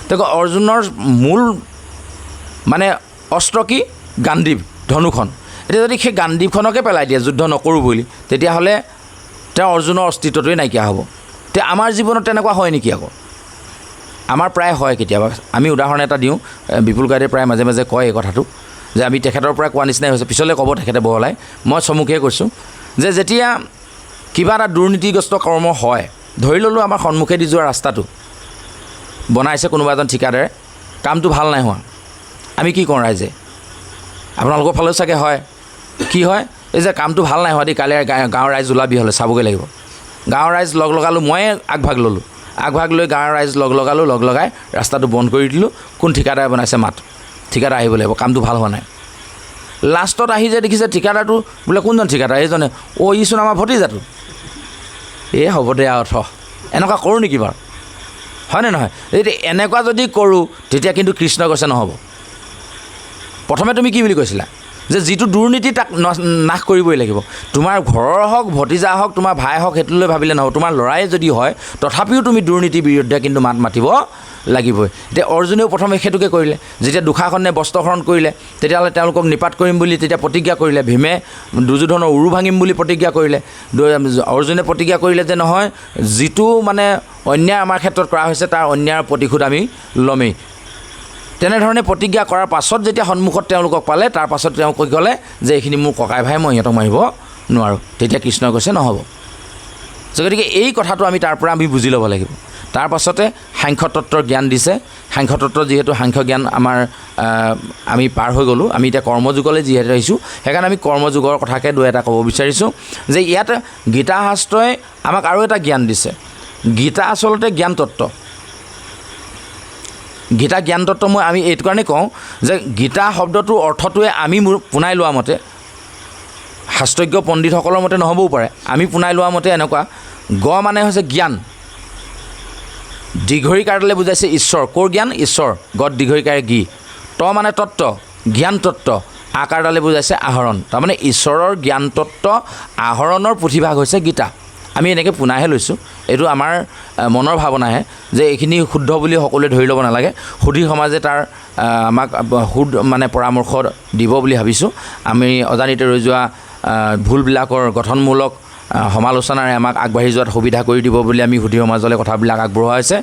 গতিকে অৰ্জুনৰ মূল মানে অস্ত্ৰ কি? গাণ্ডীৱ, ধনুখন। এতিয়া যদি সেই গাণ্ডীৱখনকে পেলাই দিয়ে যুদ্ধ নকৰোঁ বুলি, তেতিয়াহ'লে তেওঁ অৰ্জুনৰ অস্তিত্বটোৱে নাইকিয়া হ'ব। তে আমাৰ জীৱনত তেনেকুৱা হয় নেকি? আকৌ আমাৰ প্ৰায় হয় কেতিয়াবা। আমি উদাহৰণ এটা দিওঁ, বিপুল গাইডে প্ৰায় মাজে মাজে কয় এই কথাটো, যে আমি তেখেতৰ পৰা কোৱা নিচিনাই হৈছে, পিছলৈ ক'ব তেখেতে বহলাই, মই চমুকৈ কৈছোঁ যে যেতিয়া কিবা এটা দুৰ্নীতিগ্ৰস্ত কৰ্ম হয়, ধৰি ল'লোঁ আমাৰ সন্মুখেদি যোৱা ৰাস্তাটো বনাইছে কোনোবা এজন ঠিকাদাৰে, কামটো ভাল নাই হোৱা, আমি কি কৰোঁ ৰাইজে? আপোনালোকৰ ফালেও চাগে হয়, কি হয়? এই যে কামটো ভাল নাই হোৱা দেই, কালি গাঁৱৰ ৰাইজ ওলাবি হ'লে চাবগৈ লাগিব। গাঁৱৰ ৰাইজ লগ লগালোঁ, ময়ে আগভাগ ল'লোঁ, আগভাগ লৈ গাঁৱৰ ৰাইজ লগ লগাই ৰাস্তাটো বন্ধ কৰি দিলোঁ। কোন ঠিকাদাৰে বনাইছে মাত, ঠিকাদাৰ আহিব লাগিব, কামটো ভাল হোৱা নাই। লাষ্টত আহি যে দেখিছে ঠিকাদাৰটো বোলে কোনজন ঠিকাদাৰ? এইজনে, ইচোন আমাৰ ভতিজাটো। এই হ'ব দে আৰু এনেকুৱা কৰোঁ নেকি বাৰু? হয়নে নহয়? এতিয়া এনেকুৱা যদি কৰোঁ, তেতিয়া কিন্তু কৃষ্ণ কৈছে নহ'ব। প্ৰথমে তুমি কি বুলি কৈছিলা? যে যিটো দুৰ্নীতি তাক নাশ কৰিবই লাগিব। তোমাৰ ঘৰৰ হওক, ভতিজা হওক, তোমাৰ ভাই হওক, সেইটোলৈ ভাবিলে নহ'ব। তোমাৰ ল'ৰাই যদি হয়, তথাপিও তুমি দুৰ্নীতিৰ বিৰুদ্ধে কিন্তু মাত মাতিব লাগিবই। এতিয়া অৰ্জুনেও প্ৰথমে সেইটোকে কৰিলে। যেতিয়া দুষাসনে বস্ত্ৰহৰণ কৰিলে, তেতিয়াহ'লে তেওঁলোকক নিপাত কৰিম বুলি তেতিয়া প্ৰতিজ্ঞা কৰিলে। ভীমে দুৰ্যোধনৰ উৰু ভাঙিম বুলি প্ৰতিজ্ঞা কৰিলে। অৰ্জুনে প্ৰতিজ্ঞা কৰিলে যে নহয়, যিটো মানে অন্যায় আমাৰ ক্ষেত্ৰত কৰা হৈছে, তাৰ অন্যায়ৰ প্ৰতিশোধ আমি ল'মেই। তেনেধৰণে প্ৰতিজ্ঞা কৰাৰ পাছত যেতিয়া সন্মুখত তেওঁলোকক পালে, তাৰ পাছত তেওঁ কৈ ক'লে যে এইখিনি মোৰ ককাই ভাই, মই সিহঁতক মাৰিব নোৱাৰোঁ। তেতিয়া কৃষ্ণই কৈছে নহ'ব। গতিকে এই কথাটো আমি তাৰ পৰা আমি বুজি ল'ব লাগিব। তাৰ পাছতে সাংখ্যতত্ত্বৰ জ্ঞান দিছে। সাংখ্যতত্ত্ব যিহেতু সাংখ্য জ্ঞান আমি পাৰ হৈ গ'লোঁ, আমি এতিয়া কৰ্মযুগলৈ যিহেতু আহিছোঁ, সেইকাৰণে আমি কৰ্মযুগৰ কথাকে দুই এটা ক'ব বিচাৰিছোঁ। যে ইয়াত গীতা শাস্ত্ৰই আমাক আৰু এটা জ্ঞান দিছে। গীতা আচলতে জ্ঞান তত্ত্ব। গীতা জ্ঞান তত্ত্ব আমি এইটো কাৰণেই কওঁ যে গীতা শব্দটোৰ অৰ্থটোৱে আমি পোনাই লোৱা মতে, শাস্ত্ৰজ্ঞ পণ্ডিতসকলৰ মতে নহ'বও পাৰে, আমি পোনাই লোৱা মতে এনেকুৱা, মানে হৈছে জ্ঞান, দীঘৰিকাৰলৈ বুজাইছে ঈশ্বৰ। ক'ৰ জ্ঞান? ঈশ্বৰ। গত দীঘৰিকাৰে গি। মানে তত্ত্ব, জ্ঞান তত্ত্ব। আকাৰডালে বুজাইছে আহৰণ। তাৰমানে ঈশ্বৰৰ জ্ঞান তত্ত্ব আহৰণৰ পুথিভাগ হৈছে গীতা। আমি এনেকৈ পোনাইহে লৈছোঁ, এইটো আমাৰ মনৰ ভাৱনাহে, যে এইখিনি শুদ্ধ বুলি সকলোৱে ধৰি ল'ব নালাগে। সুধী সমাজে তাৰ আমাক মানে পৰামৰ্শ দিব বুলি ভাবিছোঁ। আমি অজানিতে ৰৈ যোৱা ভুলবিলাকৰ গঠনমূলক সমালোচনাৰে আমাক আগবাঢ়ি যোৱাত সুবিধা কৰি দিব বুলি আমি সুধী সমাজলৈ কথাবিলাক আগবঢ়োৱা হৈছে।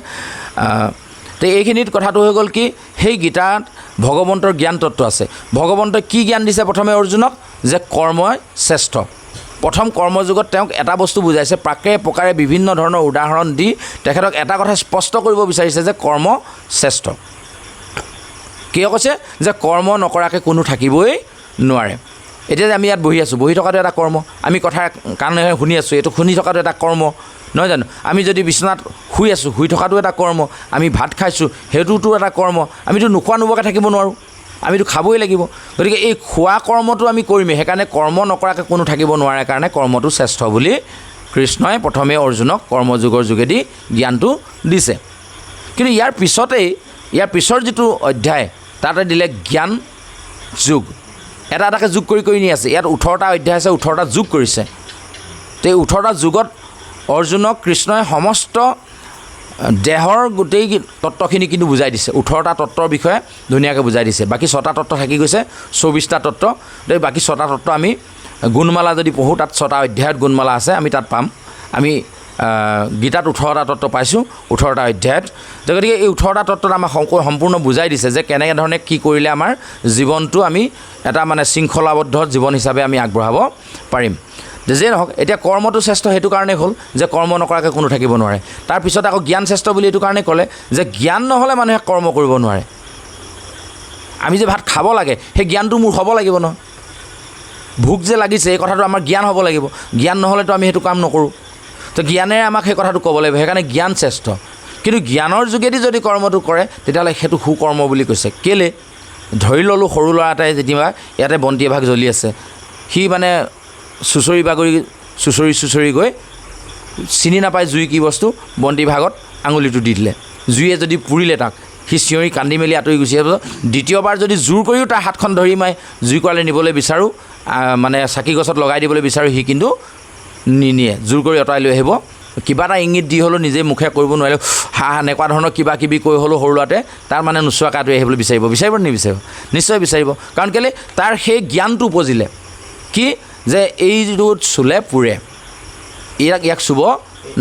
তো এইখিনিত কথাটো হৈ গ'ল কি, সেই গীতাত ভগৱন্তৰ জ্ঞান তত্ত্ব আছে। ভগৱন্তই কি জ্ঞান দিছে প্ৰথমে অৰ্জুনক? যে কৰ্মই শ্ৰেষ্ঠ। প্ৰথম কৰ্মযুগত তেওঁক এটা বস্তু বুজাইছে, প্ৰাকে প্ৰকাৰে বিভিন্ন ধৰণৰ উদাহৰণ দি তেখেতক এটা কথা স্পষ্ট কৰিব বিচাৰিছে যে কৰ্ম শ্ৰেষ্ঠ। কিয় কৈছে? যে কৰ্ম নকৰাকৈ কোনো থাকিবই নোৱাৰে। এতিয়া যে আমি ইয়াত বহি আছোঁ, বহি থকাটো এটা কৰ্ম। আমি কথা কাণেৰে শুনি আছোঁ, এইটো শুনি থকাটো এটা কৰ্ম, নহয় জানো? আমি যদি বিচনাত শুই আছোঁ, শুই থকাটো এটা কৰ্ম। আমি ভাত খাইছোঁ, সেইটোতো এটা কৰ্ম। আমিতো নোখোৱা নোবোৱাকৈ থাকিব নোৱাৰোঁ, আমিতো খাবই লাগিব। গতিকে এই খোৱা কৰ্মটো আমি কৰিমেই। সেইকাৰণে কৰ্ম নকৰাকৈ কোনো থাকিব নোৱাৰে কাৰণে কৰ্মটো শ্ৰেষ্ঠ বুলি কৃষ্ণই প্ৰথমে অৰ্জুনক কৰ্মযোগৰ যোগেদি জ্ঞানটো দিছে। কিন্তু ইয়াৰ পিছৰ যিটো অধ্যায়, তাতে দিলে জ্ঞান যোগ। এটাকে যোগ কৰি নি আছে। ইয়াত 18টা অধ্যায় আছে, 18টা যোগ কৰিছে। তো এই 18টা যুগত অৰ্জুনক কৃষ্ণই সমস্ত দেহৰ গোটেই তত্ত্বখিনি কিন্তু বুজাই দিছে। 18টা তত্ত্বৰ বিষয়ে ধুনীয়াকৈ বুজাই দিছে। বাকী 6টা তত্ত্ব থাকি গৈছে, 24টা তত্ত্ব। বাকী 6টা তত্ত্ব আমি গুণমালা যদি পঢ়োঁ তাত 6টা অধ্যায়ত গুণমালা আছে, আমি তাত পাম। আমি গীতাত 18টা তত্ত্ব পাইছোঁ 18টা অধ্যায়ত। গতিকে এই 18টা তত্ত্বত আমাক সম্পূৰ্ণ বুজাই দিছে যে কেনেকৈ ধৰণে কি কৰিলে আমাৰ জীৱনটো আমি এটা মানে শৃংখলাবদ্ধ জীৱন হিচাপে আমি আগবঢ়াব পাৰিম। যিয়ে নহওক, এতিয়া কৰ্মটো শ্ৰেষ্ঠ সেইটো কাৰণেই হ'ল যে কৰ্ম নকৰাকৈ কোনো থাকিব নোৱাৰে। তাৰপিছত আকৌ জ্ঞান শ্ৰেষ্ঠ বুলি এইটো কাৰণে ক'লে যে জ্ঞান নহ'লে মানুহে কৰ্ম কৰিব নোৱাৰে। আমি যে ভাত খাব লাগে সেই জ্ঞানটো মোৰ হ'ব লাগিব নহয়। ভোক যে লাগিছে এই কথাটো আমাৰ জ্ঞান হ'ব লাগিব, জ্ঞান নহ'লেতো আমি সেইটো কাম নকৰোঁ। তো জ্ঞানেৰে আমাক সেই কথাটো ক'ব লাগিব, সেইকাৰণে জ্ঞান শ্ৰেষ্ঠ। কিন্তু জ্ঞানৰ যোগেদি যদি কৰ্মটো কৰে তেতিয়াহ'লে সেইটো সুকৰ্ম বুলি কৈছে। কেলৈ? ধৰি ল'লোঁ সৰু ল'ৰা এটাই যেনিবা ইয়াতে বন্তি এভাগ জ্বলি আছে, সি মানে চুচৰি চুচৰি গৈ চিনি নাপায় জুই কি বস্তু, বন্তি ভাগত আঙুলিটো দি দিলে, জুইয়ে যদি পুৰিলে তাক, সি চিঞৰি কান্দি মেলি আঁতৰি গুচি আহিব। দ্বিতীয়বাৰ যদি জোৰ কৰিও তাৰ হাতখন ধৰি মাই জুই কোৱালৈ নিবলৈ বিচাৰোঁ, মানে চাকি গছত লগাই দিবলৈ বিচাৰোঁ, সি কিন্তু নিনিয়ে, জোৰ কৰি আঁতৰাই লৈ আহিব। কিবা এটা ইংগিত দি হ'লেও নিজে মুখে কৰিব নোৱাৰিলেও এনেকুৱা ধৰণৰ কিবা কিবি কৈ হ'লেও সৰু ল'ৰাটোৱে তাৰ মানে নোচোৱাকৈ আঁতৰি আহিবলৈ বিচাৰিব নিবিচাৰিব? নিশ্চয় বিচাৰিব। কাৰণ কেলৈ? তাৰ সেই জ্ঞানটো উপজিলে কি যে এইটো চুলে পুৰে, ইয়াক চুব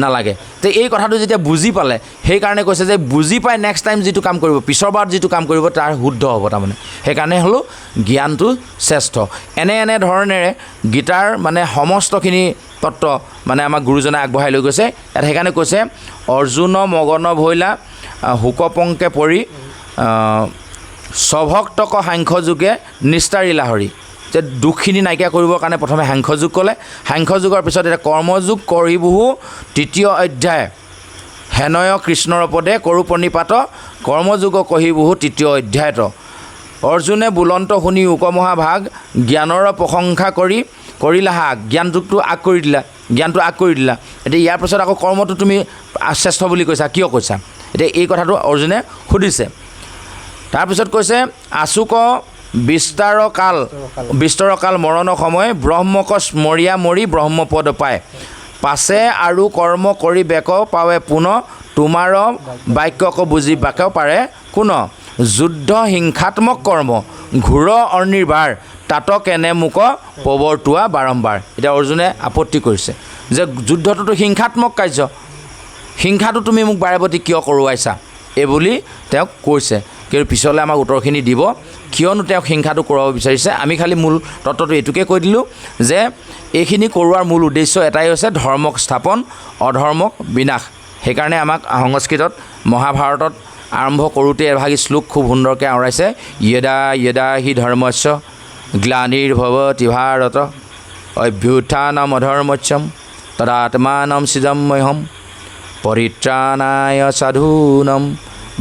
নালাগে। তো এই কথাটো যেতিয়া বুজি পালে সেইকাৰণে কৈছে যে বুজি পাই নেক্সট টাইম যিটো কাম কৰিব, পিছৰবাৰত যিটো কাম কৰিব তাৰ শুদ্ধ হ'ব। তাৰমানে সেইকাৰণে হ'লেও জ্ঞানটো শ্ৰেষ্ঠ। এনে ধৰণেৰে গীতাৰ মানে সমস্তখিনি তত্ত্ব মানে আমাক গুৰুজনে আগবঢ়াই লৈ গৈছে। ইয়াত সেইকাৰণে কৈছে অৰ্জুন মগন ভৈলা শোকপংকে পৰি স্বভক্তক সাংখ্যযোগে নিস্তাৰি লাহৰি। যে দুখখিনি নাইকিয়া কৰিবৰ কাৰণে প্ৰথমে সাংখ্যযোগ ক'লে, সাংখ্যযোগৰ পিছত এতিয়া কৰ্মযোগ কৰি বহু 3য় অধ্যায় হেনয় কৃষ্ণৰ পদে কৰো প্ৰণিপাত কৰ্মযোগ কহি বহু 3য় অধ্যায়ত অৰ্জুনে বুলন্ত শুনি উকমহাভাগ জ্ঞানৰ প্ৰশংসা কৰিলা হাক। জ্ঞানটোকটো আগ কৰি দিলা। এতিয়া ইয়াৰ পিছত আকৌ কৰ্মটো তুমি শ্ৰেষ্ঠ বুলি কৈছা, কিয় কৈছা? এতিয়া এই কথাটো অৰ্জুনে সুধিছে। তাৰপিছত কৈছে আচুক বিস্তৰকাল মৰণ সময় ব্ৰহ্মক স্মৰীয়া মৰি ব্ৰহ্মপদ পায় পাছে আৰু কৰ্ম কৰি বেক পাৱে পুন তোমাৰ বাক্যক বুজি বাক পাৰে কোন যুদ্ধ হিংসাত্মক কৰ্ম ঘোৰ অনিৰ্বাৰ তাত কেনে মোক প্ৰৱৰ্তোৱা বাৰম্বাৰ। এতিয়া অৰ্জুনে আপত্তি কৰিছে যে যুদ্ধটোতো হিংসাত্মক কাৰ্য, হিংসাটো তুমি মোক বাৰেপতি কিয় কৰোৱাইছা এইবুলি তেওঁক কৈছে। কিন্তু পিছলৈ আমাক উত্তৰখিনি দিব কিয়নো তেওঁক হিংসাটো কৰাব বিচাৰিছে। আমি খালি মূল তত্ত্বটো এইটোকে কৈ দিলোঁ যে এইখিনি কৰোৱাৰ মূল উদ্দেশ্য এটাই হৈছে ধৰ্মক স্থাপন, অধৰ্মক বিনাশ। সেইকাৰণে আমাক সংস্কৃতত মহাভাৰতত আৰম্ভ কৰোঁতে এভাগী শ্লোক খুব সুন্দৰকৈ আওৰাইছে। য়দা হি ধৰ্মস্য গ্লানিৰ্ভৱতি ভাৰত অভ্যুত্থানম অধৰ্মস্যম তদাত্মানম সৃজম্যহম পৰিত্ৰাণায় সাধূনাম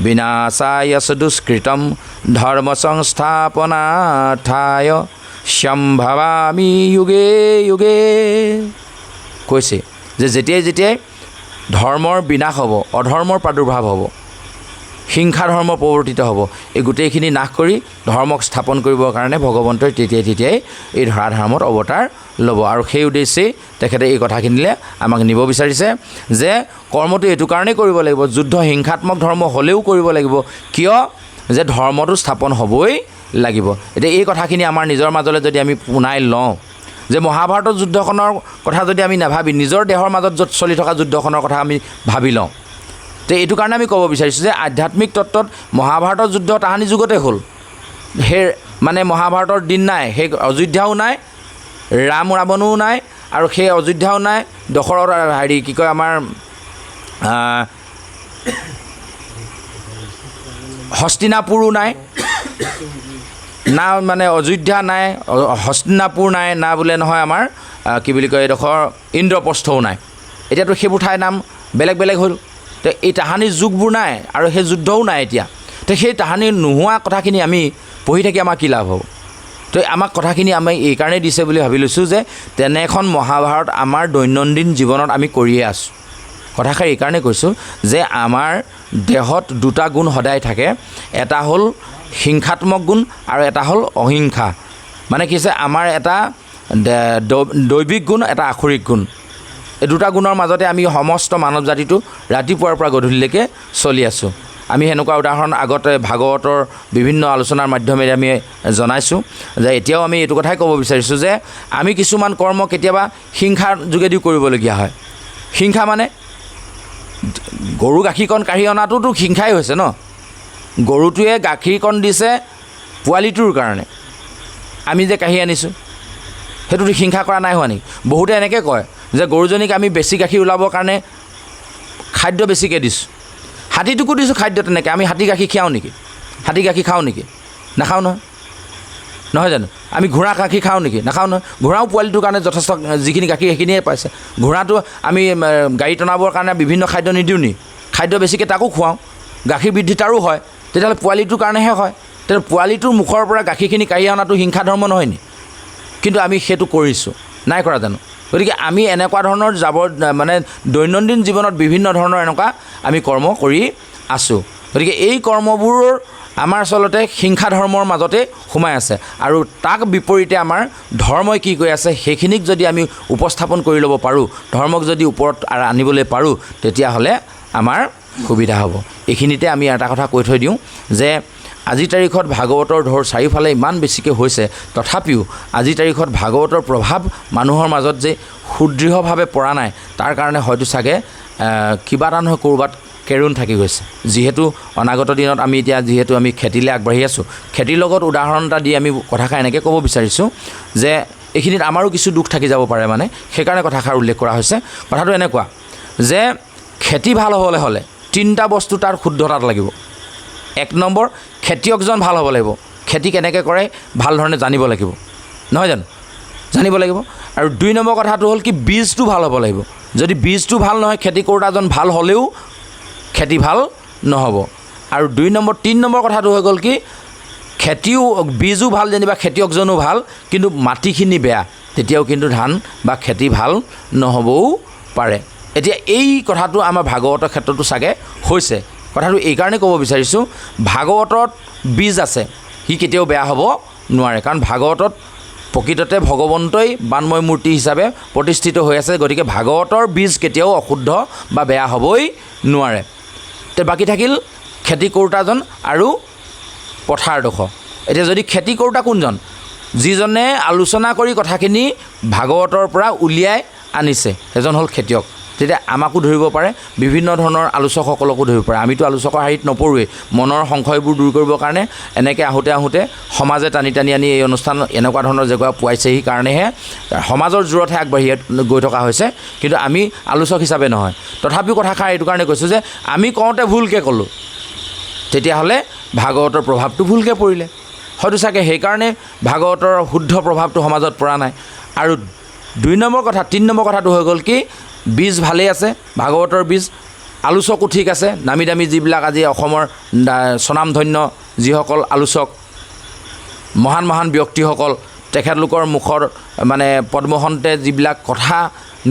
বিনাশায় দুষ্কৃতম ধৰ্ম সংস্থাপনাথায় সম্ভৱামি যুগে যুগে। কৈছে যে যেতিয়াই ধৰ্মৰ বিনাশ হ'ব, অধৰ্মৰ প্ৰাদুৰ্ভাৱ হ'ব, হিংসা ধৰ্ম প্ৰৱৰ্তিত হ'ব, এই গোটেইখিনি নাশ কৰি ধৰ্মক স্থাপন কৰিবৰ কাৰণে ভগৱন্তই তেতিয়াই এই ধৰাধামত অৱতাৰ ল'ব। আৰু সেই উদ্দেশ্যেই তেখেতে এই কথাখিনিলে আমাক নিব বিচাৰিছে যে কৰ্মটো এইটো কাৰণেই কৰিব লাগিব, যুদ্ধ হিংসাত্মক ধৰ্ম হ'লেও কৰিব লাগিব, কিয় যে ধৰ্মটো স্থাপন হ'বই লাগিব। এতিয়া এই কথাখিনি আমাৰ নিজৰ মাজলৈ যদি আমি পোনাই লওঁ যে মহাভাৰতৰ যুদ্ধখনৰ কথা যদি আমি নাভাবি নিজৰ দেহৰ মাজত য'ত চলি থকা যুদ্ধখনৰ কথা আমি ভাবি লওঁ, তো এইটো কাৰণে আমি ক'ব বিচাৰিছোঁ যে আধ্যাত্মিক তত্ত্বত মহাভাৰতৰ যুদ্ধ তাহানি যুগতে হ'ল। সেই মানে মহাভাৰতৰ দিন নাই, সেই অযোধ্যাও নাই, ৰাম ৰাৱণো নাই, আৰু সেই অযোধ্যাও নাই, দশৰথ কি কয় আমাৰ হস্তিনাপুৰো নাই না, মানে অযোধ্যা নাই, হস্তিনাপুৰ নাই না বোলে নহয় আমাৰ কি বুলি কয় এইডোখৰ ইন্দ্ৰপ্ৰস্থও নাই। এতিয়াতো সেইবোৰ ঠাইৰ নাম বেলেগ বেলেগ হ'ল। তো এই তাহানিৰ যুগবোৰ নাই আৰু সেই যুদ্ধও নাই এতিয়া। তো সেই তাহানি নোহোৱা কথাখিনি আমি পঢ়ি থাকি আমাৰ কি লাভ হ'ব? তো আমাক কথাখিনি আমি এইকাৰণেই দিছে বুলি ভাবি লৈছোঁ যে তেনে এখন মহাভাৰত আমাৰ দৈনন্দিন জীৱনত আমি কৰিয়ে আছোঁ। কথাষাৰ এইকাৰণে কৈছোঁ যে আমাৰ দেহত 2টা গুণ সদায় থাকে, এটা হ'ল হিংসাত্মক গুণ আৰু এটা হ'ল অহিংসা। মানে কি হৈছে আমাৰ এটা দৈবিক গুণ, এটা আখৰিক গুণ। এই 2টা গুণৰ মাজতে আমি সমস্ত মানৱ জাতিটো ৰাতিপুৱাৰ পৰা গধূলিলৈকে চলি আছোঁ। আমি সেনেকুৱা উদাহৰণ আগতে ভাগৱতৰ বিভিন্ন আলোচনাৰ মাধ্যমেৰে আমি জনাইছোঁ যে এতিয়াও আমি এইটো কথাই ক'ব বিচাৰিছোঁ যে আমি কিছুমান কৰ্ম কেতিয়াবা হিংসাৰ যোগেদিও কৰিবলগীয়া হয়। হিংসা মানে গৰু গাখীৰকণ কাঢ়ি অনাটোতো হিংসাই হৈছে ন। গৰুটোৱে গাখীৰকণ দিছে পোৱালিটোৰ কাৰণে, আমি যে কাঢ়ি আনিছোঁ সেইটোতো হিংসা কৰা নাই হোৱা নেকি? বহুতে এনেকৈ কয় যে গৰুজনীক আমি বেছি গাখীৰ ওলাবৰ কাৰণে খাদ্য বেছিকৈ দিছোঁ, হাতীটোকো দিছোঁ খাদ্য তেনেকৈ। আমি হাতী গাখীৰ খীৰাওঁ নেকি? হাতী গাখীৰ খাওঁ নেকি? নাখাওঁ নহয়, নহয় জানো? আমি ঘোঁৰা গাখীৰ খাওঁ নেকি? নাখাওঁ নহয়। ঘোঁৰাও পোৱালিটোৰ কাৰণে যথেষ্ট যিখিনি গাখীৰ সেইখিনিয়ে পাইছে। ঘোঁৰাটো আমি গাড়ী টনাবৰ কাৰণে বিভিন্ন খাদ্য নিদিওঁ নি? খাদ্য বেছিকৈ তাকো খুৱাওঁ, গাখীৰ বৃদ্ধি তাৰো হয়। তেতিয়াহ'লে পোৱালিটোৰ কাৰণেহে হয়। তেতিয়া পোৱালিটোৰ মুখৰ পৰা গাখীৰখিনি কাঢ়ি অনাটো হিংসা ধৰ্ম নহয় নি? কিন্তু আমি সেইটো কৰিছোঁ, নাই কৰা জানো? গতিকে আমি এনেকুৱা ধৰণৰ মানে দৈনন্দিন জীৱনত বিভিন্ন ধৰণৰ এনেকুৱা আমি কৰ্ম কৰি আছোঁ। গতিকে এই কৰ্মবোৰৰ আমাৰ আচলতে হিংসা ধৰ্মৰ মাজতে সোমাই আছে। আৰু তাক বিপৰীতে আমাৰ ধৰ্মই কি কৈ আছে সেইখিনিক যদি আমি উপস্থাপন কৰি ল'ব পাৰোঁ, ধৰ্মক যদি ওপৰত আনিবলৈ পাৰোঁ, তেতিয়াহ'লে আমাৰ সুবিধা হ'ব। এইখিনিতে আমি এটা কথা কৈ থৈ দিওঁ যে আজিৰ তাৰিখত ভাগৱতৰ ঢৌ চাৰিওফালে ইমান বেছিকৈ হৈছে, তথাপিও আজিৰ তাৰিখত ভাগৱতৰ প্ৰভাৱ মানুহৰ মাজত যে সুদৃঢ়ভাৱে পৰা নাই, তাৰ কাৰণে হয়তো চাগে কিবা এটা নহয় ক'ৰবাত কেৰুণ থাকি গৈছে। যিহেতু অনাগত দিনত আমি এতিয়া যিহেতু আমি খেতিলৈ আগবাঢ়ি আছোঁ, খেতিৰ লগত উদাহৰণ এটা দি আমি কথাষাৰ এনেকৈ ক'ব বিচাৰিছোঁ যে এইখিনিত আমাৰো কিছু দুখ থাকি যাব পাৰে, মানে সেইকাৰণে কথাষাৰ উল্লেখ কৰা হৈছে। কথাটো এনেকুৱা যে খেতি ভাল হ'বলৈ হ'লে 3টা বস্তু তাৰ শুদ্ধতাত লাগিব। 1 নম্বৰ, খেতিয়কজন ভাল হ'ব লাগিব, খেতি কেনেকৈ কৰে ভাল ধৰণে জানিব লাগিব, নহয় জানো? জানিব লাগিব। আৰু 2 নম্বৰ কথাটো হ'ল কি বীজটো ভাল হ'ব লাগিব। যদি বীজটো ভাল নহয়, খেতি কৰোঁতাজন ভাল হ'লেও খেতি ভাল নহ'ব। আৰু 3 নম্বৰ কথাটো হৈ গ'ল কি বীজো ভাল যেনিবা, খেতিয়কজনো ভাল, কিন্তু মাটিখিনি বেয়া, তেতিয়াও কিন্তু ধান বা খেতি ভাল নহ'বও পাৰে। এতিয়া এই কথাটো আমাৰ ভাগৱতৰ ক্ষেত্ৰতো চাগে হৈছে। কথাটো এইকাৰণে ক'ব বিচাৰিছোঁ, ভাগৱতত বীজ আছে, সি কেতিয়াও বেয়া হ'ব নোৱাৰে। কাৰণ ভাগৱতত প্ৰকৃততে ভগৱন্তই বানময় মূৰ্তি হিচাপে প্ৰতিষ্ঠিত হৈ আছে। গতিকে ভাগৱতৰ বীজ কেতিয়াও অশুদ্ধ বা বেয়া হ'বই নোৱাৰে। তে বাকী থাকিল খেতি কৰোঁতাজন আৰু পথাৰডোখৰ। এতিয়া যদি খেতি কৰোঁতা কোনজন? যিজনে আলোচনা কৰি কথাখিনি ভাগৱতৰ পৰা উলিয়াই আনিছে, সেইজন হ'ল খেতিয়ক। তেতিয়া আমাকো ধৰিব পাৰে, বিভিন্ন ধৰণৰ আলোচকসকলকো ধৰিব পাৰে। আমিতো আলোচকৰ শাৰীত নপৰোৱেই। মনৰ সংশয়বোৰ দূৰ কৰিবৰ কাৰণে এনেকৈ আহোঁতে সমাজে টানি আনি এই অনুষ্ঠান এনেকুৱা ধৰণৰ জেগা পোৱাইছেহি কাৰণেহে সমাজৰ জোৰতহে আগবাঢ়ি গৈ থকা হৈছে, কিন্তু আমি আলোচক হিচাপে নহয়। তথাপিও কথাষাৰ এইটো কাৰণে কৈছোঁ যে আমি কওঁতে ভুলকৈ ক'লোঁ, তেতিয়াহ'লে ভাগৱতৰ প্ৰভাৱটো ভুলকৈ পৰিলে। হয়তো চাগে সেইকাৰণে ভাগৱতৰ শুদ্ধ প্ৰভাৱটো সমাজত পৰা নাই। আৰু 3 নম্বৰ কথাটো হৈ গ'ল কি বীজ ভালেই আছে, ভাগৱতৰ বীজ, আলোচকো ঠিক আছে। দামী যিবিলাক আজি অসমৰ স্বনামধন্য যিসকল আলোচক, মহান ব্যক্তিসকল, তেখেতলোকৰ মুখৰ মানে পদ্মহন্তে যিবিলাক কথা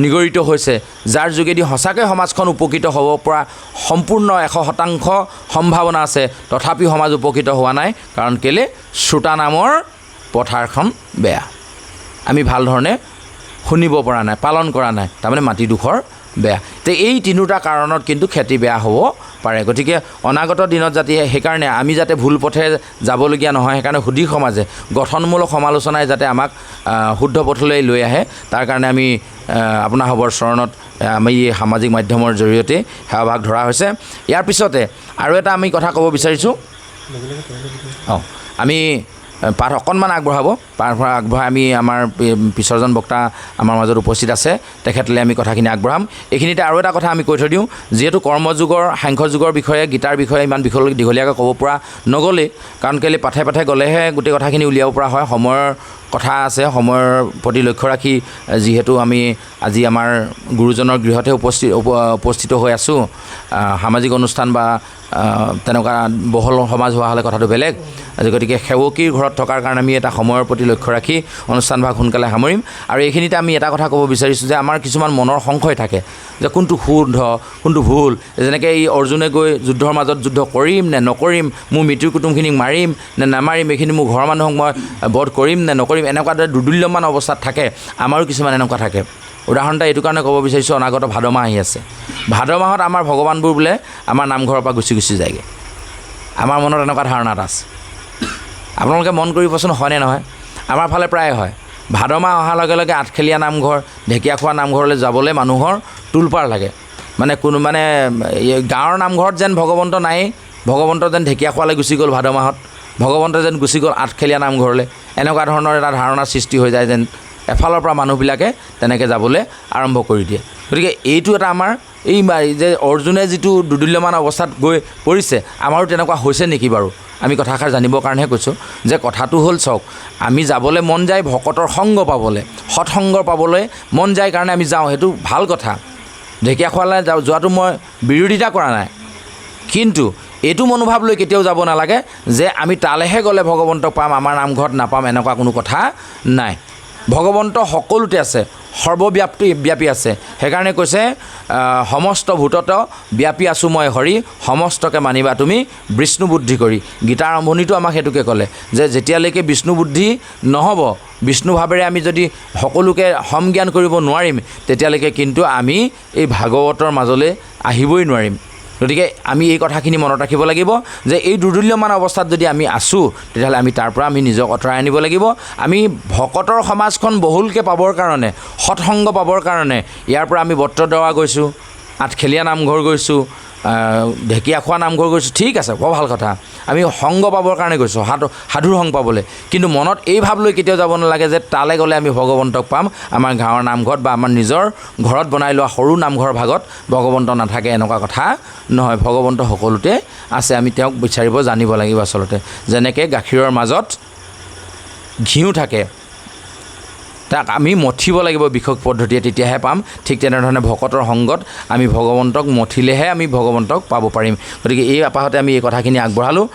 নিগৰিত হৈছে, যাৰ যোগেদি সঁচাকৈ সমাজখন উপকৃত হ'ব পৰা সম্পূৰ্ণ 100% সম্ভাৱনা আছে, তথাপিও সমাজ উপকৃত হোৱা নাই। কাৰণ কেলৈ? শ্ৰোতা নামৰ পথাৰখন বেয়া, আমি ভাল ধৰণে শুনিব পৰা নাই, পালন কৰা নাই, তাৰমানে মাটিডোখৰ বেয়া। তো এই 3টা কাৰণত কিন্তু খেতি বেয়া হ'ব পাৰে। গতিকে অনাগত দিনত সেইকাৰণে আমি যাতে ভুল পথে যাবলগীয়া নহয়, সেইকাৰণে সুধী সমাজে গঠনমূলক সমালোচনাই যাতে আমাক শুদ্ধ পথলৈ লৈ আহে, তাৰ কাৰণে আমি আপোনাৰ সবৰ চৰণত আমি এই সামাজিক মাধ্যমৰ জৰিয়তে সেৱাভাগ ধৰা হৈছে। ইয়াৰ পিছতে আৰু এটা আমি কথা ক'ব বিচাৰিছোঁ। আমি পাঠ অকণমান আগবঢ়াব, পাঠ আগবঢ়াই আমি আমাৰ পিছৰজন বক্তা আমাৰ মাজত উপস্থিত আছে, তেখেতলৈ আমি কথাখিনি আগবঢ়াম। এইখিনিতে আৰু এটা কথা আমি কৈ থৈ দিওঁ, যিহেতু কৰ্মযুগৰ সাংখ্যযুগৰ বিষয়ে, গীতাৰ বিষয়ে ইমান দীঘলীয়াকৈ ক'ব পৰা নগ'লেই, কাৰণ কেলৈ পাঠে গ'লেহে গোটেই কথাখিনি উলিয়াব পৰা হয়। সময়ৰ কথা আছে, সময়ৰ প্ৰতি লক্ষ্য ৰাখি যিহেতু আমি আজি আমাৰ গুৰুজনৰ গৃহতে উপস্থিত হৈ আছোঁ, সামাজিক অনুষ্ঠান বা তেনেকুৱা বহল সমাজ হোৱা হ'লে কথাটো বেলেগ। গতিকে সেৱকীৰ ঘৰত থকাৰ কাৰণে আমি এটা সময়ৰ প্ৰতি লক্ষ্য ৰাখি অনুষ্ঠানভাগ সোনকালে সামৰিম। আৰু এইখিনিতে আমি এটা কথা ক'ব বিচাৰিছোঁ যে আমাৰ কিছুমান মনৰ সংশয় থাকে যে কোনটো শুদ্ধ কোনটো ভুল। যেনেকৈ এই অৰ্জুনে গৈ যুদ্ধৰ মাজত যুদ্ধ কৰিম নে নকৰিম, মোৰ মিতিৰ কুটুমখিনিক মাৰিম নে নামাৰিম, এইখিনি মোৰ ঘৰৰ মানুহক মই বধ কৰিম নে নকৰিম, এনেকুৱা দৰে দুদুল্যমান অৱস্থাত থাকে। আমাৰো কিছুমান এনেকুৱা থাকে। উদাহৰণ এটা এইটো কাৰণে ক'ব বিচাৰিছোঁ, অনাগত ভাদ মাহ আহি আছে। ভাদ মাহত আমাৰ ভগৱানবোৰ বোলে আমাৰ নামঘৰৰ পৰা গুচি যায়গৈ। আমাৰ মনত এনেকুৱা ধাৰণা এটা আছে। আপোনালোকে মন কৰিবচোন, হয়নে নহয়? আমাৰ ফালে প্ৰায় হয়, ভাদ মাহ অহাৰ লগে লগে আঠখেলীয়া নামঘৰ, ঢেকীয়াখোৱা নামঘৰলৈ যাবলৈ মানুহৰ তোলপাৰ লাগে। মানে গাঁৱৰ নামঘৰত যেন ভগৱন্ত নায়েই, ভগৱন্ত যেন ঢেকীয়াখোৱালৈ গুচি গ'ল ভাদ মাহত, ভগৱন্ত যেন গুচি গ'ল আঠখেলীয়া নামঘৰলৈ, এনেকুৱা ধৰণৰ এটা ধাৰণাৰ সৃষ্টি হৈ যায় যেন এফালৰ পৰা মানুহবিলাকে তেনেকৈ যাবলৈ আৰম্ভ কৰি দিয়ে। গতিকে এইটো এটা আমাৰ এই যে অৰ্জুনে যিটো দুদুল্যমান অৱস্থাত গৈ পৰিছে, আমাৰো তেনেকুৱা হৈছে নেকি বাৰু? আমি কথাষাৰ জানিবৰ কাৰণেহে কৈছোঁ যে কথাটো হ'ল, চাওক, আমি যাবলৈ মন যায় ভকতৰ সংগ পাবলৈ, সৎসংগ পাবলৈ মন যায় কাৰণে আমি যাওঁ, সেইটো ভাল কথা। ঢেকীয়াখোৱালৈ যোৱাটো মই বিৰোধিতা কৰা নাই, কিন্তু এইটো মনোভাৱ লৈ কেতিয়াও যাব নালাগে যে আমি তালৈহে গ'লে ভগৱন্তক পাম, আমাৰ নামঘৰত নাপাম, এনেকুৱা কোনো কথা নাই। ভগৱন্ত সকলোতে আছে, সৰ্বব্যাপী আছে। সেইকাৰণে কৈছে সমস্ত ভূতত ব্যাপী আছোঁ মই হৰি, সমস্তকে মানিবা তুমি বিষ্ণু বুদ্ধি কৰি। গীতাৰ আৰম্ভণিটো আমাক সেইটোকে ক'লে যে যেতিয়ালৈকে বিষ্ণু বুদ্ধি নহ'ব, বিষ্ণু ভাৱেৰে আমি যদি সকলোকে সমজ্ঞান কৰিব নোৱাৰিম, তেতিয়ালৈকে কিন্তু আমি এই ভাগৱতৰ মাজলৈ আহিবই নোৱাৰিম। গতিকে আমি এই কথাখিনি মনত ৰাখিব লাগিব যে এই দুৰ্দুল্যমান অৱস্থাত যদি আমি আছোঁ, তেতিয়াহ'লে আমি তাৰ পৰা আমি নিজক আঁতৰাই আনিব লাগিব। আমি ভকতৰ সমাজখন বহুলকৈ পাবৰ কাৰণে, সৎসংগ পাবৰ কাৰণে ইয়াৰ পৰা আমি বত্ৰদোৱা গৈছোঁ, আঠখেলীয়া নামঘৰ গৈছোঁ, ঢেকীয়াখোৱা নামঘৰ গৈছোঁ, ঠিক আছে, বৰ ভাল কথা। আমি সংগ পাবৰ কাৰণে গৈছোঁ, সাধুৰ সংগ পাবলৈ, কিন্তু মনত এই ভাৱ লৈ কেতিয়াও যাব নালাগে যে তালৈ গ'লে আমি ভগৱন্তক পাম, আমাৰ গাঁৱৰ নামঘৰত বা আমাৰ নিজৰ ঘৰত বনাই লোৱা সৰু নামঘৰ ভাগত ভগৱন্ত নাথাকে, এনেকুৱা কথা নহয়। ভগৱন্ত সকলোতে আছে, আমি তেওঁক বিচাৰিব জানিব লাগিব। আচলতে যেনেকৈ গাখীৰৰ মাজত ঘিউ থাকে, তাক আমি মঠিব লাগিব বিশেষ পদ্ধতিয়ে, তেতিয়াহে পাম। ঠিক তেনেধৰণে ভকতৰ সংগত আমি ভগৱন্তক মঠিলেহে আমি ভগৱন্তক পাব পাৰিম। গতিকে এই আপাহতে আমি এই কথাখিনি আগবঢ়ালোঁ।